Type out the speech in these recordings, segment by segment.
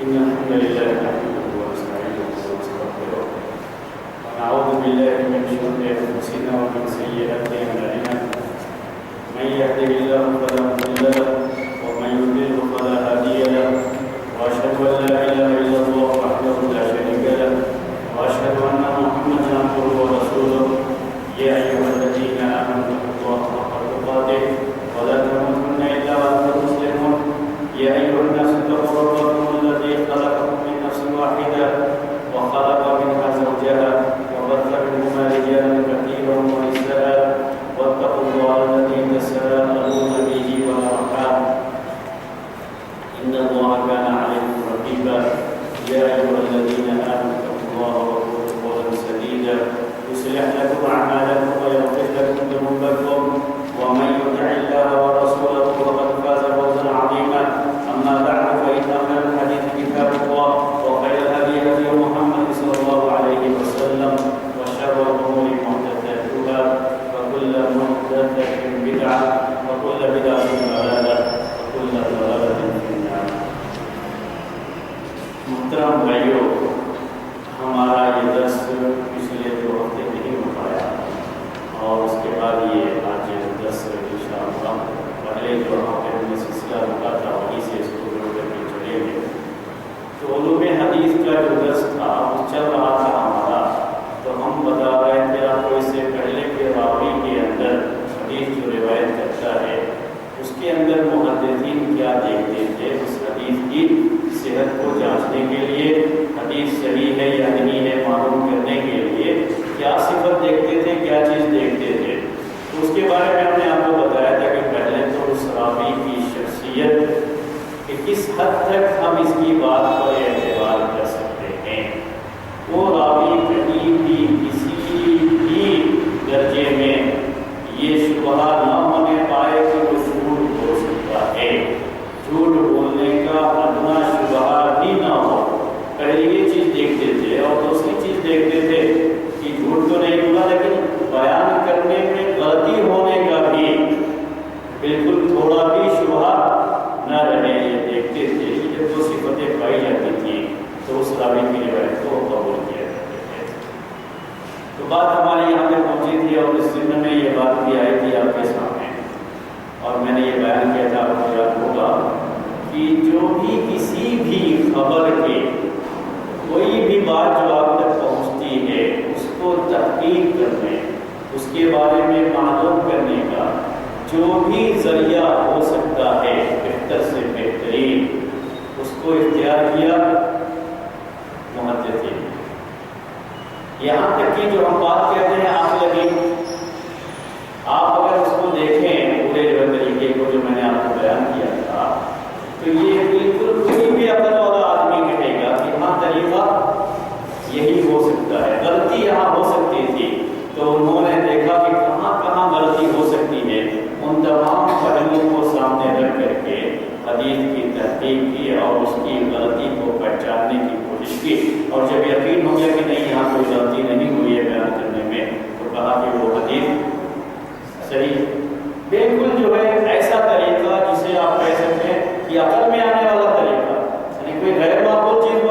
إن الحمد لله نحمده ونستعينه ونستغفره ونعوذ بالله من شرور أنفسنا ومن سيئات أعمالنا من يهده الله فلا مضل له ومن يضلل فلا هادي له وأشهد أن لا إله إلا الله وحده لا شريك له وأشهد أن محمدا عبده ورسوله يا أيها الذين آمنوا اتقوا الله حق تقاته ولا تموتن إلا وأنتم مسلمون يا أيها الناس اتقوا ربكم الذي خلقكم من نفس واحدة وخلق منها زوجها وبث منهما رجالا كثيرا ونساء واتقوا الله الذي تساءلون به والأرحام إن الله كان عليكم رقيبا يا أيها الذين آمنوا اتقوا الله وقولوا قولا سديدا يصلح لكم أعمالكم ويغفر لكم ذنوبكم ومن يطع الله ورسوله فقد فاز فوزا عظيما أما بعد فإن خير الحديث كتاب الله وخير الهدي هدي محمد صلى الله عليه وسلم وشر الأمور محدثاتها وكل محدثة بدعة وكل بدعة ضلالة وكل ضلالة في النار. محترم بھائیو، ہمارا یہ درس پچھلے 2 ہفتے نہیں ہو پایا اور اس کے بعد یہ آج درس انشاءاللہ پہلے جو ہمارے میں سلسلہ رکا تھا وہیں سے اس کو جوڑ کر کے چلے گئے. تو علوم حدیث کا جو درس تھا وہ چل رہا تھا ہمارا، تو ہم بتا رہے تھے آپ کو اس سے پہلے کہ راوی کے اندر حدیث جو روایت کرتا ہے اس کے اندر محدثین کیا دیکھتے تھے اس حدیث کی صحت کو جانچنے کے لیے، حدیث صحیح ہے یا نہیں ہے معلوم کرنے کے لیے کیا صفت دیکھتے تھے، کیا چیز دیکھتے تھے. تو اس کے بارے میں ہم نے آپ کو بتایا تھا کہ پہلے تو اس راوی کی شخصیت کہ کس حد تک ہم اس کی بات پر اعتبار کر سکتے ہیں. وہ راوی کہیں بھی کسی بھی درجے میں یہ شبہ نہ ہونے پائے کہ وہ جھوٹ ہو سکتا ہے، جھوٹ بولنے کا ادنا شبہ بھی نہ ہو. پہلے یہ چیز دیکھتے تھے اور دوسری چیز دیکھتے تھے کہ جھوٹ تو نہیں ہوگا لیکن بیان کرنے میں غلطی ہونے کا بھی بالکل تھوڑا بھی شبہ نہ رہے، یہ دیکھتے تھے. یہ جب 2 صفتیں پائی جاتی تھی تو اس راوی کی روایت کو قبول کیا کرتے تھے. تو بات ہماری یہاں پہ پہنچی تھی اور اس ضمن میں یہ بات بھی آئی تھی آپ کے سامنے اور میں نے یہ بیان کیا تھا، آپ کو یاد ہوگا کہ جو بھی کسی بھی خبر کے کوئی بھی بات جو آپ تک پہنچتی ہے اس کو تحقیق کرنے، اس کے بارے میں معلوم کرنے کا جو بھی ذریعہ ہو سکتا ہے بہتر سے بہترین اس کو اختیار کیا محدثین. یہاں تک کہ جو ہم بات کہتے ہیں آنکھ لگی، آپ اگر اس کو دیکھیں پورے جو طریقے کو جو میں نے آپ کو بیان کیا تھا تو یہ بالکل کوئی بھی عقل والا آدمی کہے گا کہ ہاں طریقہ یہی ہو سکتا ہے، غلطی یہاں ہو سکتی تھی. تو انہوں نے دیکھا کہ کہاں کہاں غلطی ہو سکتی ہے، ان تمام پہلوؤں کو سامنے رکھ کر کے حدیث کی تحقیق کی اور اس کی غلطی کو پہچاننے کی کوشش کی. اور جب یقین ہو گیا کہ نہیں یہاں کوئی غلطی نہیں ہوئی ہے بیان کرنے میں تو کہا کہ وہ حدیث صحیح. بالکل جو ہے ایسا طریقہ جسے آپ کہہ سکتے ہیں کہ عقل میں آنے والا طریقہ، یعنی کوئی غیر معقول چیز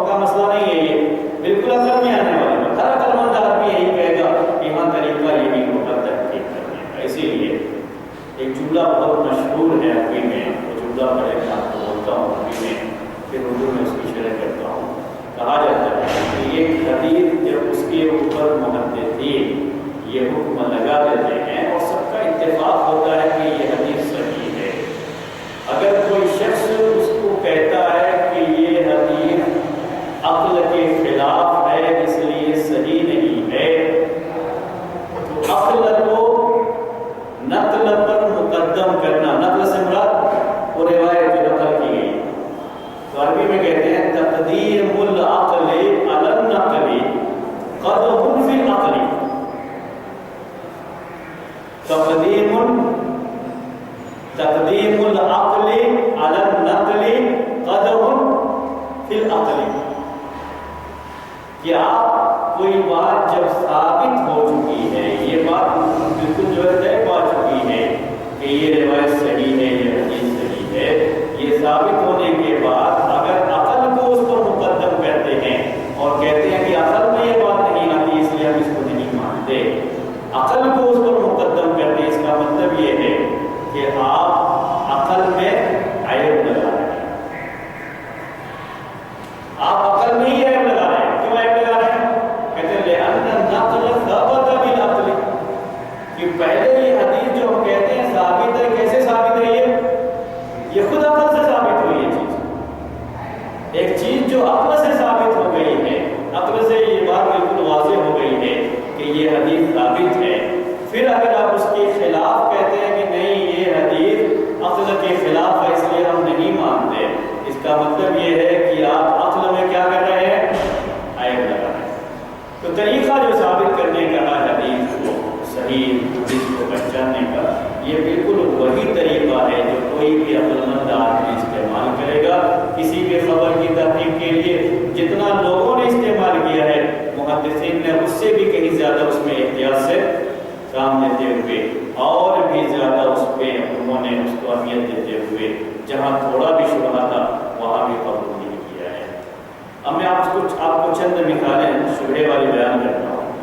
کا مسئلہ نہیں ہے، یہ بالکل عقل میں آنے والا. ہر عقل مند آدمی یہی کہے گا کہ ہاں طریقہ یہی ہوگا تحقیق کرنے کا. اسی لیے ایک جملہ بہت مشہور ہے عربی میں، وہ جملہ پہلے میں آپ کو بولتا ہوں عربی میں پھر اردو میں اس کی شرح کرتا ہوں. کہا جاتا ہے کہ ایک حدیث جب اس کے اوپر محدثین یہ حکم لگا دیتے ہیں اور سب کا اتفاق ہوتا ہے کہ یہ حدیث صحیح ہے، اگر کوئی شخص اس کو کہتا ہے کہ یہ حدیث عقل کے خلاف ہے اس لیے صحیح نہیں ہے تو عقل کو نقل پر مقدم کرنا، نقل سے مراد وہ روایت جو نقل کی گئی تو عربی میں کہتے ہیں تقدیم العقل علی النقل قدح فی العقل. تقدیم العقل علی النقل قدح فی العقل. کہ آپ کوئی بات جب ثابت ہو چکی ہے، یہ بات بالکل جو ہے طے پا چکی ہے کہ یہ روایت صحیح ہے، یہ حدیث صحیح ہے، یہ ثابت ہونے کے بعد اگر عقل بھی عقلمند آدمی استعمال کرے گا کسی بھی خبر کی تحقیق کے لیے. جتنا لوگوں نے استعمال کیا ہے محدثین نے اس سے بھی کہیں زیادہ اس میں احتیاط سے کام لیتے ہوئے اور بھی زیادہ اس پہ انہوں نے اس کو اہمیت دیتے ہوئے جہاں تھوڑا بھی شبہ تھا وہاں بھی قبول نہیں کیا ہے. اب میں آپ کو چند مثالیں شبہے والی بیان کرتا ہوں.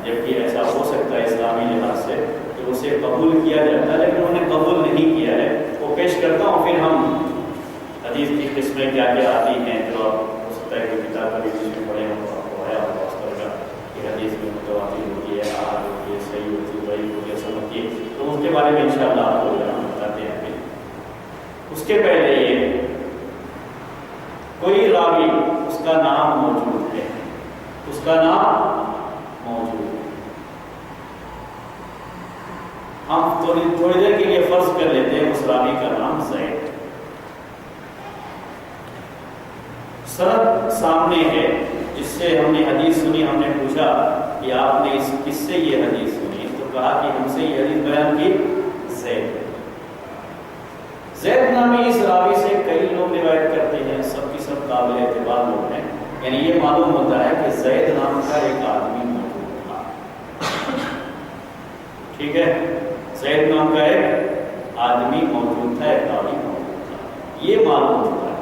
جبکہ ایسا ہو سکتا ہے اسلامی لحاظ سے کہ اسے قبول کیا جاتا ہے لیکن انہوں نے قبول نہیں کیا ہے. وہ پیش کرتا ہوں پھر ہم حدیث کی قسمیں کیا کیا آتی ہیں جو ہو سکتا ہے کہ کتاب کبھی کچھ میں پڑھے ہوں تو آپ کو آیا ہوگا اس طرح کا کہ حدیث میں متواتر ہوتی ہے آہاد ہوتی ہے صحیح ہوتی ہے ضعیف ہوتی ہے سمجھتی ہے. تو اس کے بارے میں انشاءاللہ آپ کو ہم بتاتے ہیں. پھر اس کے پہلے یہ کوئی راوی اس کا نام موجود ہے اس کا نام موجود ہے. ہم تھوڑی دیر کے لیے فرض کر لیتے ہیں اس راوی کا نام زید. سند سامنے ہے جس سے ہم نے حدیث سنی. ہم نے پوچھا کہ آپ نے کس سے یہ حدیث سنی تو کہا کہ ہم سے یہ حدیث بیان کی زید. زید نامی اس راوی سے کئی لوگ روایت کرتے ہیں. سب کی سب قابل اعتبار لوگ ہیں. یعنی یہ معلوم ہوتا ہے کہ زید نام کا ایک آدمی موجود تھا. ٹھیک ہے, زید نام کا ایک آدمی موجود تھا, ایک راوی موجود تھا, یہ معلوم ہوتا ہے.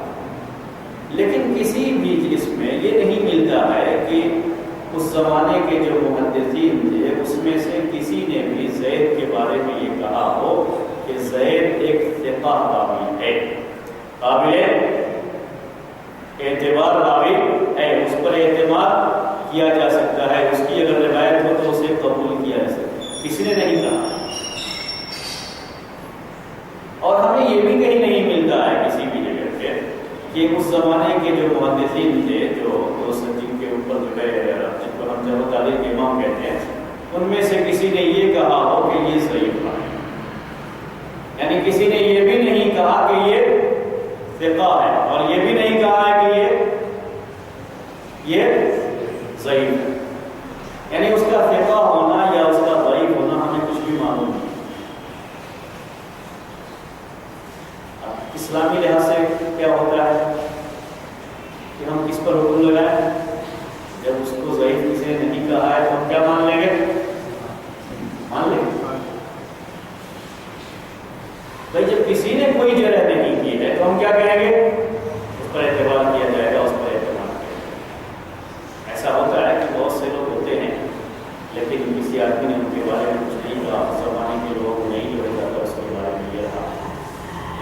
لیکن کسی بھی جس میں یہ نہیں ملتا ہے کہ اس زمانے کے جو محدثین تھے اس میں سے کسی نے بھی زید کے بارے میں یہ کہا ہو کہ زید ایک ثقہ راوی ہے, قابل اعتبار راوی ہے, اس پر اعتماد کیا جا سکتا ہے, اس کی اگر روایت ہو تو اسے قبول کیا جا سکتا ہے. کسی نے نہیں کہا. اور ہمیں یہ بھی کہیں نہیں ملتا ہے کسی بھی جگہ پہ کہ اس زمانے کے جو محدثین تھے جو جن کے اوپر جو ہے جن کو ہم جب تعلیم کے امام کہتے ہیں ان میں سے کسی نے یہ کہا ہو کہ یہ ضعیف ہے. یعنی کسی نے یہ بھی نہیں کہا کہ یہ ثقہ ہے اور یہ بھی نہیں کہا ہے کہ یہ ضعیف ہے. یعنی اس کا ثقہ ہونا یا اس کا ضعیف ہونا ہمیں کچھ بھی معلوم نہیں. اسلامی لحاظ سے کیا ہوتا ہے کہ ہم کس پر حکم لگائیں؟ جب اس کو ضعیف کسی نے نہیں کہا ہے تو ہم کیا مان لیں گے؟ مان لیں گے. بھائی جب کسی نے کوئی جرح نہیں کی ہے تو ہم کیا کہیں گے؟ اس پر اعتبار کیا جائے گا, اس پر اعتبار کیا جائے گا. ایسا ہوتا ہے کہ بہت سے لوگ ہوتے ہیں لیکن کسی آدمی نے ان کے بارے میں کچھ نہیں کہا, زمانے کے لوگ نہیں جو جاتا اس کے بارے میں یہ رہا,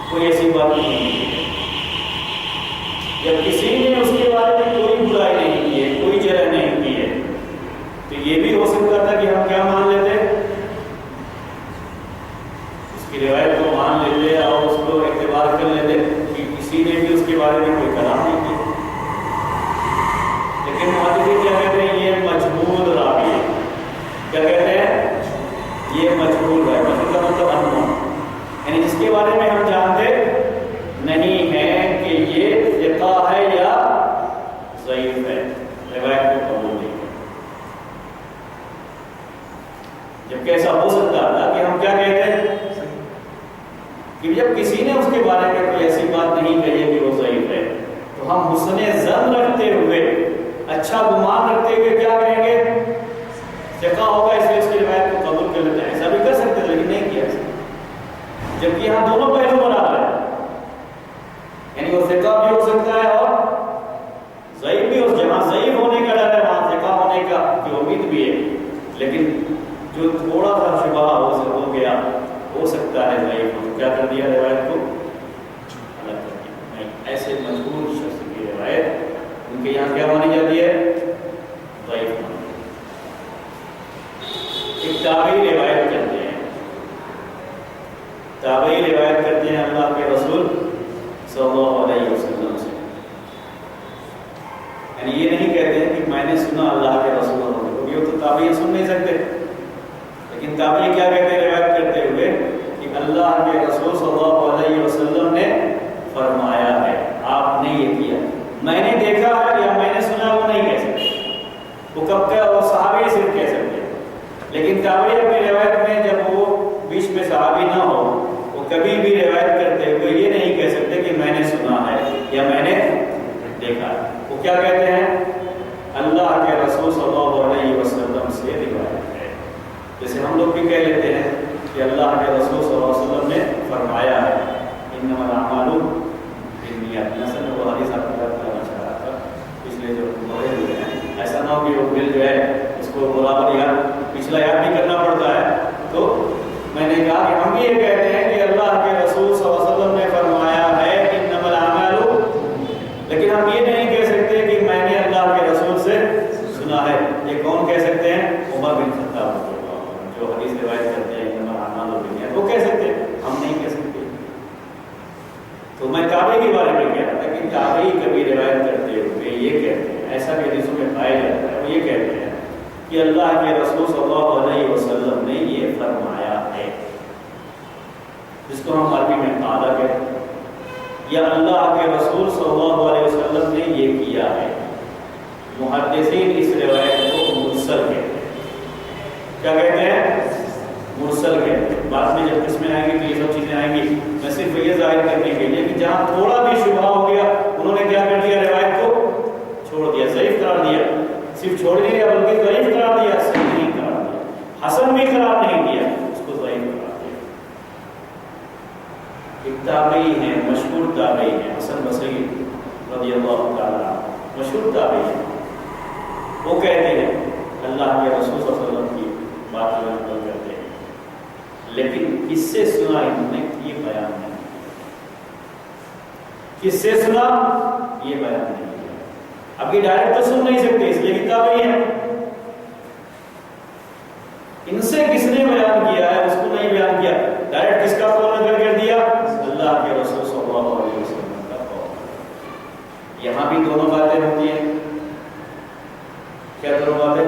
کوئی ایسی بات نہیں ہے. جب کسی نے اس کے بارے میں کوئی برائی نہیں کی ہے, کوئی جرح نہیں کی ہے, تو یہ بھی ہو سکتا تھا کہ ہم کیا مان لیتے, اس کی روایت کو مان لیتے اور اس کو اعتبار کر لیتے کہ کسی نے بھی اس کے بارے میں کوئی کلام نہیں کیا. لیکن محدثین کیا کہتے ہیں؟ یہ مجہول راوی ہے. کیا کہتے ہیں؟ یہ مجہول راوی. مجہول کا مطلب انون, یعنی جس کے بارے میں ہم جانتے نہیں ہیں کہ یہ ثقہ ہے یا ضعیف ہے, روایت کو قبول نہیں کرتے. جبکہ ایسا ہو سکتا تھا کہ ہم کیا کہتے ہیں کہ جب کسی نے اس کے بارے میں کوئی ایسی بات نہیں کہی کہ وہ ضعیف ہے تو ہم حسن ظن رکھتے ہوئے, اچھا گمان رکھتے ہوئے کیا کہیں گے؟ ثقہ ہوگا اس لیے اس کی روایت کو قبول کر لیتے ہیں. ایسا بھی کر سکتے تھے لیکن نہیں کیا. جبکہ یہاں دونوں پہلو برابر ہیں, یعنی وہ ثقہ بھی ہو سکتا ہے اور ضعیف بھی ہو. جہاں ضعیف ہونے کا ڈر ہے وہاں ثقہ ہونے کا کی امید بھی ہے. لیکن جو تھوڑا سا شبہ ہو گیا ہو سکتا ہے ضعیف ہو, کیا کر دیا روایت کو الگ کر دیا. نہیں, ایسے مجبور شخص کی روایت ان کے یہاں کیا مانی جاتی ہے؟ ضعیف. ایک تابعی روایت کرتے ہیں, تابعی روایت کرتے ہیں اللہ کے رسول صلی اللہ علیہ وسلم سے. یعنی یہ نہیں کہتے ہیں کہ میں نے سنا اللہ کے رسول صلی اللہ علیہ وسلم, کیونکہ وہ تو تابعی سن نہیں سکتے. لیکن تابعی کیا کہتے ہیں روایت کرتے ہوئے کہ اللہ کے رسول صلی اللہ علیہ وسلم نے فرمایا ہے, آپ نے یہ کیا, میں نے دیکھا ہے یا میں نے سنا, وہ نہیں کہہ سکتے. وہ کب کا وہ صحابی صرف کہہ سکتے ہیں. لیکن تابعی اپنی روایت میں جب وہ بیچ میں صحابی نہ ہو وہ کبھی بھی روایت کرتے ہوئے کیا کہتے ہیں؟ اللہ کے رسول صلی اللہ علیہ وسلم سے روایت ہے. جیسے ہم لوگ بھی کہہ لیتے ہیں کہ اللہ کے رسول صلی اللہ علیہ وسلم نے فرمایا ہے انما الاعمال بالنیات. مثلا وہ حدیث آپ کو بتانا چاہ رہا تھا اس لیے جو بڑے ہوئے ہیں ایسا نہ ہو کہ وہ دل جو ہے اس کو برابر یاد پچھلا یاد بھی کرنا پڑتا ہے. تو میں نے کہا کہ ہم یہ کہتے ہیں کہ اللہ کے رسول صلی اللہ علیہ وسلم نے فرمایا ہے انما الاعمال، لیکن ہم یہ نہیں کہہ سکتے کہ میں نے اللہ کے رسول سے سنا ہے. یہ کون کہہ سکتے ہیں؟ عمر بن خطاب جو حدیث روایت کرتے ہیں انما الاعمال بالنیات، وہ کہہ سکتے ہیں، ہم نہیں کہہ سکتے. تو میں تابعی کے بارے میں کہہ رہا تھا کہ تابعی کبھی روایت کرتے ہوئے یہ کہتے ہیں، ایسا بھی حدیثوں میں پایا جاتا ہے، وہ یہ کہتے ہیں کہ اللہ کے رسول صلی اللہ علیہ وسلم نے یہ فرمایا ہے، جس کو ہم عربی میں قال کہتے ہیں، یا اللہ کے رسول صلی اللہ علیہ وسلم نے یہ کیا ہے. محدثین اس روایت کو مرسل کہتے ہیں. کیا کہتے ہیں؟ مرسل کہتے ہیں. بعد میں جب اس میں آئیں گے تو یہ سب چیزیں آئیں گی. میں صرف یہ ظاہر کرنے کے لیے کہ جہاں تھوڑا بھی شبہ ہو گیا انہوں نے کیا کر دیا؟ روایت کو چھوڑ دیا، ضعیف قرار دیا. صرف چھوڑ نہیں دیا بلکہ ضعیف قرار دیا، صحیح نہیں قرار دیا، حسن بھی قرار نہیں دیا، اس کو ضعیف قرار دیا. ایک تابعی ہیں، مشہور تابعی ہیں، حسن بصری رضی اللہ تعالیٰ عنہ، مشہور تابعی ہیں. وہ کہتے ہیں اللہ کے رسول صلی اللہ علیہ وسلم کی بات جو نقل کرتے ہیں، لیکن کس سے سنا انہوں نے یہ بیان نہیں. کس سے سنا یہ بیان نہیں. اب یہ ڈائریکٹ تو سن نہیں سکتے اس لیے کتاب ہی ہے. ان سے کس نے بیان کیا ہے اس کو نہیں بیان کیا. ڈائریکٹ کس کا قول نقل کر دیا؟ اللہ کے رسول صلی اللہ علیہ وسلم کا قول. یہاں بھی دونوں باتیں ہوتی ہیں. کیا دونوں باتیں؟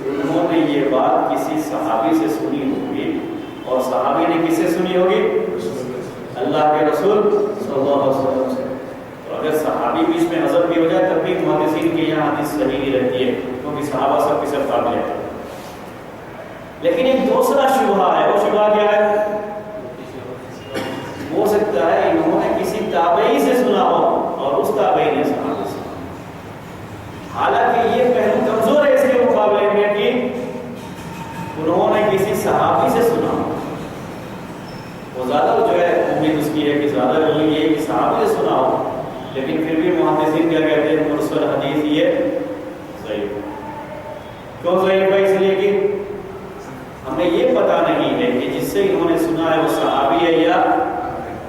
انہوں نے یہ بات کسی صحابی سے سنی ہوگی اور صحابی نے کس سے سنی ہوگی؟ اللہ کے رسول صلی اللہ علیہ وسلم سے. تو اگر صحابی بیچ میں حذف بھی ہو جائے تب بھی محدثین کے یہاں حدیث صحیح نہیں رہتی ہے کیونکہ صحابہ سب کے سب قابل ہیں. لیکن ایک دوسرا شبہ ہے. وہ شبہ کیا ہے؟ ہو سکتا ہے انہوں نے کسی تابعی سے سنا ہو اور اس تابعی نے صحابی سے. حالانکہ یہ پہلو کمزور ہے اس کے مقابلے میں کہ انہوں نے کسی صحابی سے سنا ہو. وہ زیادہ جو ہے امید اس کی ہے کہ زیادہ یہ ہے کہ صحابی سے سنا ہو. لیکن پھر بھی محدثین کیا کہتے ہیں؟ مرسل حدیث یہ ضعیف. کیوں ضعیف ہے؟ اس لیے کہ ہمیں یہ پتہ نہیں ہے کہ جس سے انہوں نے سنا ہے وہ صحابی ہے یا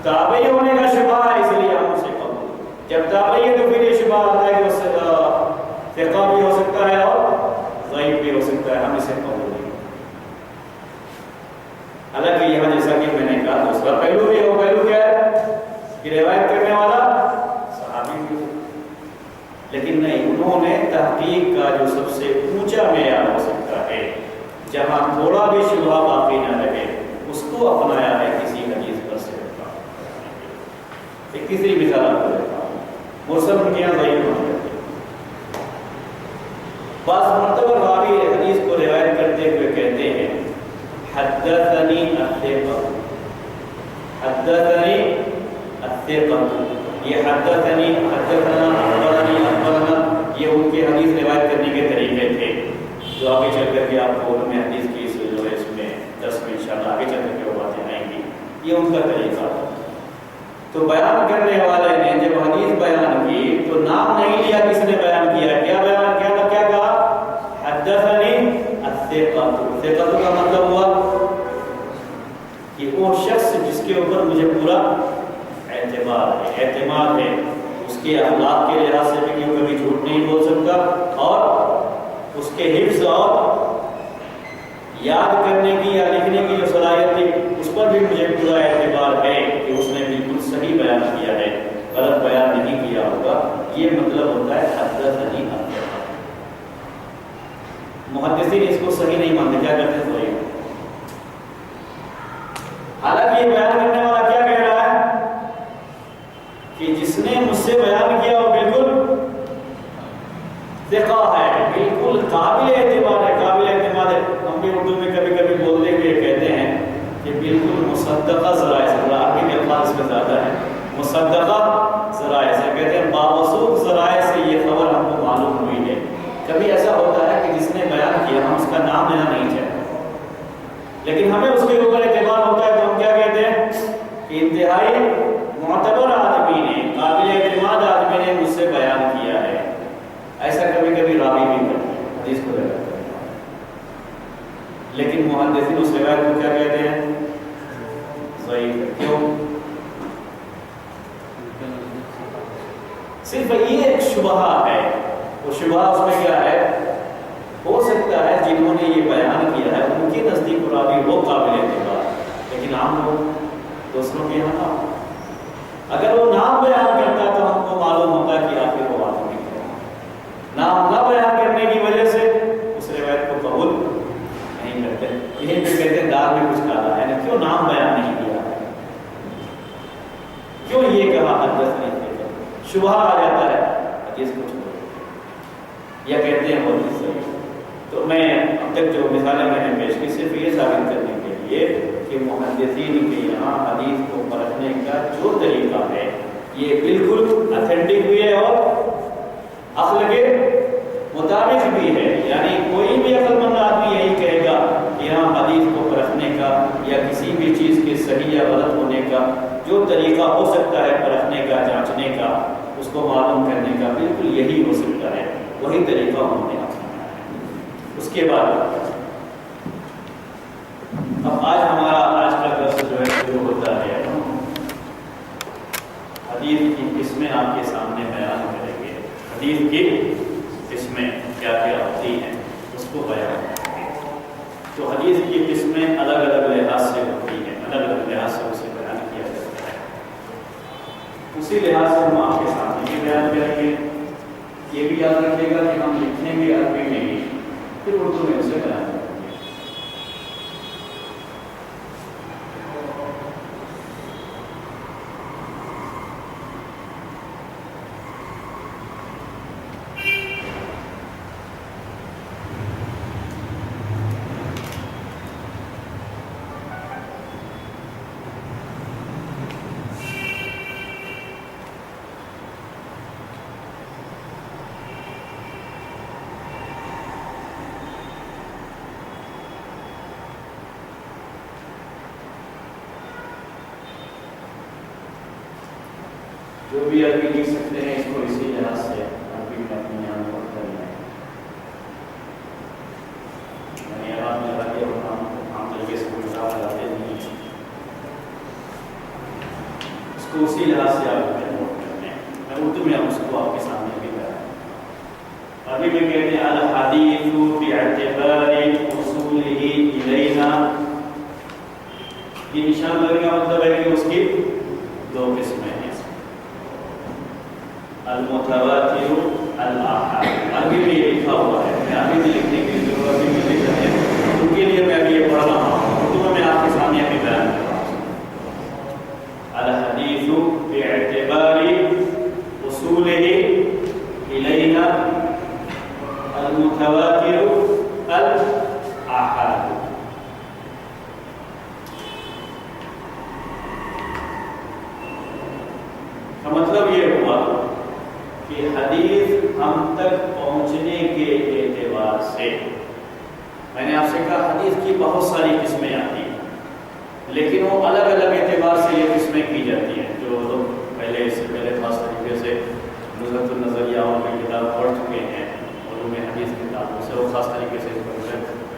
تابعی ہونے کا شبہ ہے، اس لیے ہم اسے قبول. جب تابعی ہے تو پھر یہ شبہ آتا ہے کہ اس سے ثقہ بھی ہو سکتا ہے اور ضعیف بھی ہو سکتا ہے، ہم اسے قبول نہیں. حالانکہ یہاں جیسا کہ میں نے کہا دوسرا پہلو بھی ہے. وہ پہلو کیا ہے کہ روایت کرنے والا صحابی بھی ہو. لیکن نہیں، انہوں نے تحقیق کا جو سب سے اونچا معیار ہو سکتا ہے جہاں تھوڑا بھی شبہ باقی نہ رہے اس کو اپنایا ہے کسی حدیث پر سے. ایک تیسری مثال آپ کو دیتا ہوں. مرسل ان کے یہاں ضعیف ہونے لگتے. بعض مرتبہ راوی حدیث کو روایت کرتے ہوئے کہتے ہیں حدثنی الثقہ، حدثنی الثقہ. یہ حدثنی، حدثنا، اخبرنی، اخبرنا یہ ان کے حدیث روایت کرنے کے طریقے تھے جو آگے چل کر کے آپ کو علم حدیث کی جو ہے اس میں 10 میں انشاءاللہ آگے چل کر کے وہ باتیں آئیں گی. یہ ان کا طریقہ تھا. تو بیان کرنے والے نے جب حدیث بیان کی تو نام نہیں لیا کس نے بیان کیا. کیا بیان کیا تھا؟ کیا کہا؟ حدثنی الثقہ. ثقہ کا مطلب ہوا کہ وہ شخص جس کے اوپر مجھے پورا اعتبار ہے، اعتماد ہے، اس کے اخلاق کے لحاظ سے بھی کیوں کبھی جھوٹ نہیں بول سکتا اور اس کے حفظ اور یاد کرنے کی یا لکھنے کی جو صلاحیت تھی اس پر بھی مجھے پورا اعتبار ہے کہ اس نے بالکل صحیح بیان کیا ہے، غلط بیان نہیں کیا ہوگا. یہ مطلب ہوتا ہے حدثنی الثقہ. محدثین اس کو صحیح نہیں مانتے. کیا کرتے ہیں؟ صحیح. حالانکہ یہ بیان کرنے والا کیا کہہ رہا ہے کہ جس نے مجھ سے بیان کیا وہ بالکل ثقہ ہے، بالکل قابل اعتماد ہے، قابل اعتماد ہے. ہم بھی اردو میں کبھی کبھی بولتے ہوئے کہتے ہیں کہ بالکل مصدقہ ذرائع سے، عربی کے الفاظ میں زیادہ ہے، مصدقہ ذرائع کا نام لینا نہیں چاہتے، لیکن ہمیں اس کے اوپر اعتبار ہوتا ہے تو ہم کیا کہتے ہیں کہ انتہائی معتبر آدمی نے، قابل اعتماد آدمی نے مجھ سے بیان کیا ہے. ایسا کبھی کبھی راوی بھی کرتے ہیں حدیث کو روایت کرتے ہیں، لیکن محدثین اس روایت کو کیا کہتے ہیں؟ ضعیف. کیوں؟ صرف یہ ایک شبہ ہے. وہ شبہ اس میں کیا ہے؟ ہو سکتا ہے جنہوں نے یہ بیان کیا ہے ان کے نزدیک راوی وہ قابل اعتبار، لیکن عام لوگ دوسروں کے یہاں نہ ہو. اگر وہ نام بیان کرتا تو ہم کو معلوم ہوتا کہ آخر وہ آدمی ہے. نام نہ بیان کرنے کی وجہ سے اس روایت کو قبول نہیں کرتے. یہیں پہ کہتے ہیں دار میں کچھ کالا ہے نا، کیوں نام بیان نہیں کیا، کیوں یہ کہا حدث نہیں کیا. شبہ آ جاتا ہے حدیث کو چھوڑ یا کہتے ہیں وہ حدیث صحیح. تو میں اب تک جو مثالیں میں نے پیش کی صرف یہ ثابت کرنے کے لیے کہ محدثین کے یہاں حدیث کو پرکھنے کا جو طریقہ ہے یہ بالکل اتھینٹک بھی ہے اور عقل کے مطابق بھی ہے. یعنی کوئی بھی عقل مند آدمی یہی کہے گا کہ یہاں حدیث کو پرکھنے کا یا کسی بھی چیز کے صحیح یا غلط ہونے کا جو طریقہ ہو سکتا ہے پرکھنے کا، جانچنے کا، اس کو معلوم کرنے کا، بالکل یہی ہو سکتا ہے. وہی طریقہ انہوں نے اپنایا ہے. اس کے بعد اب آج ہمارا آج کا درس جو ہے شروع ہوتا ہے. حدیث کی قسمیں آپ کے سامنے بیان کریں گے. حدیث کی قسمیں کیا کیا ہوتی ہیں اس کو بیان کریں گے. تو حدیث کی قسمیں الگ الگ لحاظ سے ہوتی ہیں، الگ الگ لحاظ سے اسے بیان کیا جاتا ہے. اسی لحاظ سے ہم آپ کے سامنے یہ بیان کریں گے. یہ بھی یاد رکھیے گا کہ ہم لکھیں گے عربی میں ہی، پھر اردو میں اسے بیان کریں گے. جو بھی عربی لکھ سکتے ہیں اس کو اسی لحاظ سے عربی میں اپنے یہاں نوٹ کر لیں. یعنی آپ میں لگے اور عام طریقے سے کوئی کتاب لاتے نہیں ہیں، اس کو اسی لحاظ سے آپ نوٹ کر لیں. میں اردو میں اس کو آپ کے سامنے بھی کر رہا ہوں. عربی میں کہتے ہیں الحدیث باعتبار اصولہ الینا. یہ نشان لگنے کا مطلب ہے کہ اس کی دو قسمیں ہیں، المتواتر الآحاد. عربی میں یہ لکھا ہوا ہے، میں ابھی بھی لکھنے کی ضرورت نہیں ہے ان کے لیے. میں ابھی یہ پڑھ رہا ہوں اردو میں آپ کے سامنے ابھی بیان کر رہا ہوں. الحدیث باعتبار اصولہ الینا المتواتر الآحاد. کا مطلب یہ ہوا کہ حدیث ہم تک پہنچنے کے اعتبار سے، میں نے آپ سے کہا حدیث کی بہت ساری قسمیں آتی ہیں، لیکن وہ الگ الگ اعتبار سے یہ قسمیں کی جاتی ہیں. جو لوگ پہلے اس سے پہلے خاص طریقے سے نظرت النظریاؤں کی کتاب پڑھ چکے ہیں، علوم حدیث کتابوں سے، وہ خاص طریقے سے اس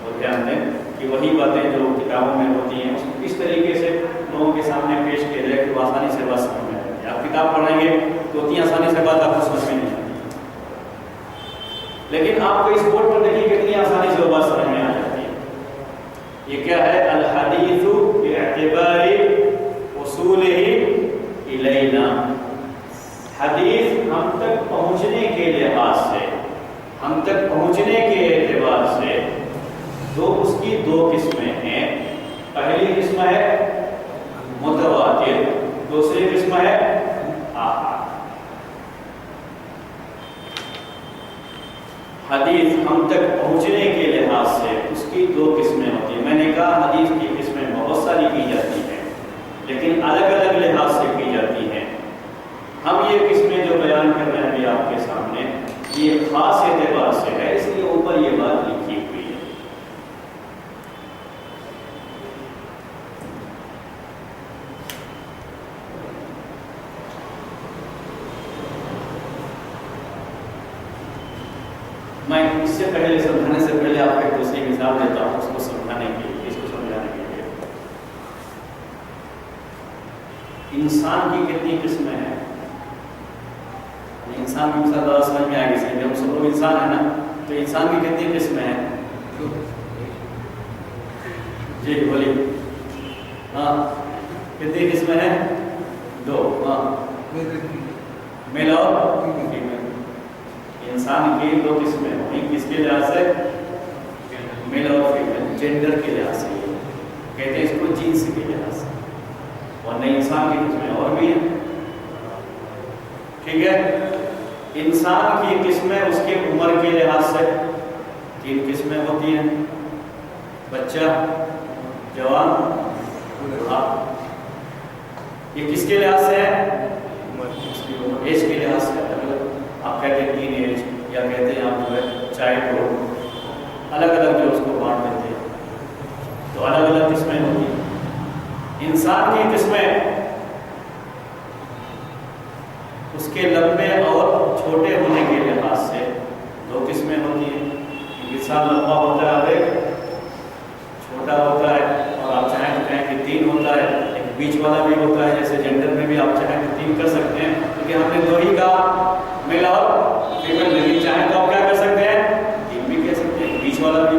پر دھیان دیں کہ وہی باتیں جو کتابوں میں ہوتی ہیں اس کو کس طریقے سے لوگوں کے سامنے پیش کیا جائے کہ وہ آسانی سے بات سمجھ میں آئے. آپ کتاب پڑھیں گے تو اتنی آسانی سے بات آپ کو سمجھ میں نہیں آتی، لیکن آپ کو اس بورڈ پر دیکھیے کتنی آسانی سے وہ بات سمجھ میں آ جاتی ہے. یہ کیا ہے؟ الحدیث باعتبار اصولہ الینا. حدیث ہم تک پہنچنے کے لحاظ سے، ہم تک پہنچنے کے اعتبار سے تو اس کی دو قسمیں ہیں. پہلی قسم ہے متواتر، دوسری قسم ہے آحاد. حدیث ہم تک پہنچنے کے لحاظ سے اس کی دو قسمیں ہوتی ہیں. میں نے کہا حدیث کی قسمیں بہت ساری کی جاتی ہیں، لیکن الگ الگ لحاظ سے کی جاتی ہیں. ہم یہ قسمیں جو بیان کر رہے ہیں ابھی آپ کے سامنے، یہ خاص اعتبار سے ہے، اس لیے اوپر یہ بات لکھی ہوئی ہے. میں اس سے پہلے سمجھانے سے پہلے آپ کو ایک دوسری مثال دیتا ہوں، اس کو سمجھانے کے لیے، اس کو سمجھانے کے لیے۔ انسان کی کتنی قسمیں ہیں؟ انسان کی مثال زیادہ سمجھ میں آئے گی، ہم سب لوگ انسان ہیں نا، تو انسان کی کتنی قسمیں ہیں؟ جی بولیے۔ ہاں کتنی قسمیں ہیں؟ 2۔ ہاں میل اور فیمیل۔ انسان کی 2 قسمیں ہوئی، کس کے لحاظ سے؟ میل اور فیمیل، جینڈر کے لحاظ سے، کہتے ہیں اس کو جنس کے لحاظ سے، اور نئی انسان کی قسمیں اور بھی ہیں، ٹھیک ہے۔ انسان کی قسمیں اس کی عمر کے لحاظ سے 3 قسمیں ہوتی ہیں، بچہ، جوان، بوڑھا۔ یہ کس کے لحاظ سے ہے؟ ایج کے لحاظ سے۔ آپ کہتے ہیں ٹین ایج، یا کہتے ہیں آپ جو ہے چائلڈ ہوڈ، الگ الگ جو اس کو بانٹ دیتے ہیں، تو الگ الگ قسمیں ہوتی ہیں۔ انسان کی قسمیں اس کے لمبے اور چھوٹے ہونے کے لحاظ سے 2 قسمیں ہوتی ہیں۔ انسان لمبا ہوتا ہے، ایک چھوٹا ہوتا ہے، اور آپ چاہیں تو کہیں کہ 3 ہوتا ہے، ایک بیچ والا بھی ہوتا ہے، جیسے جینڈر میں بھی آپ چاہیں تو 3 کر سکتے ہیں، کیونکہ ہم نے 2 ہی کہا، میل اور فیمیل، لیکن چاہیں تو آپ کیا کر سکتے ہیں؟ 3 بھی کہہ سکتے ہیں، بیچ والا بھی۔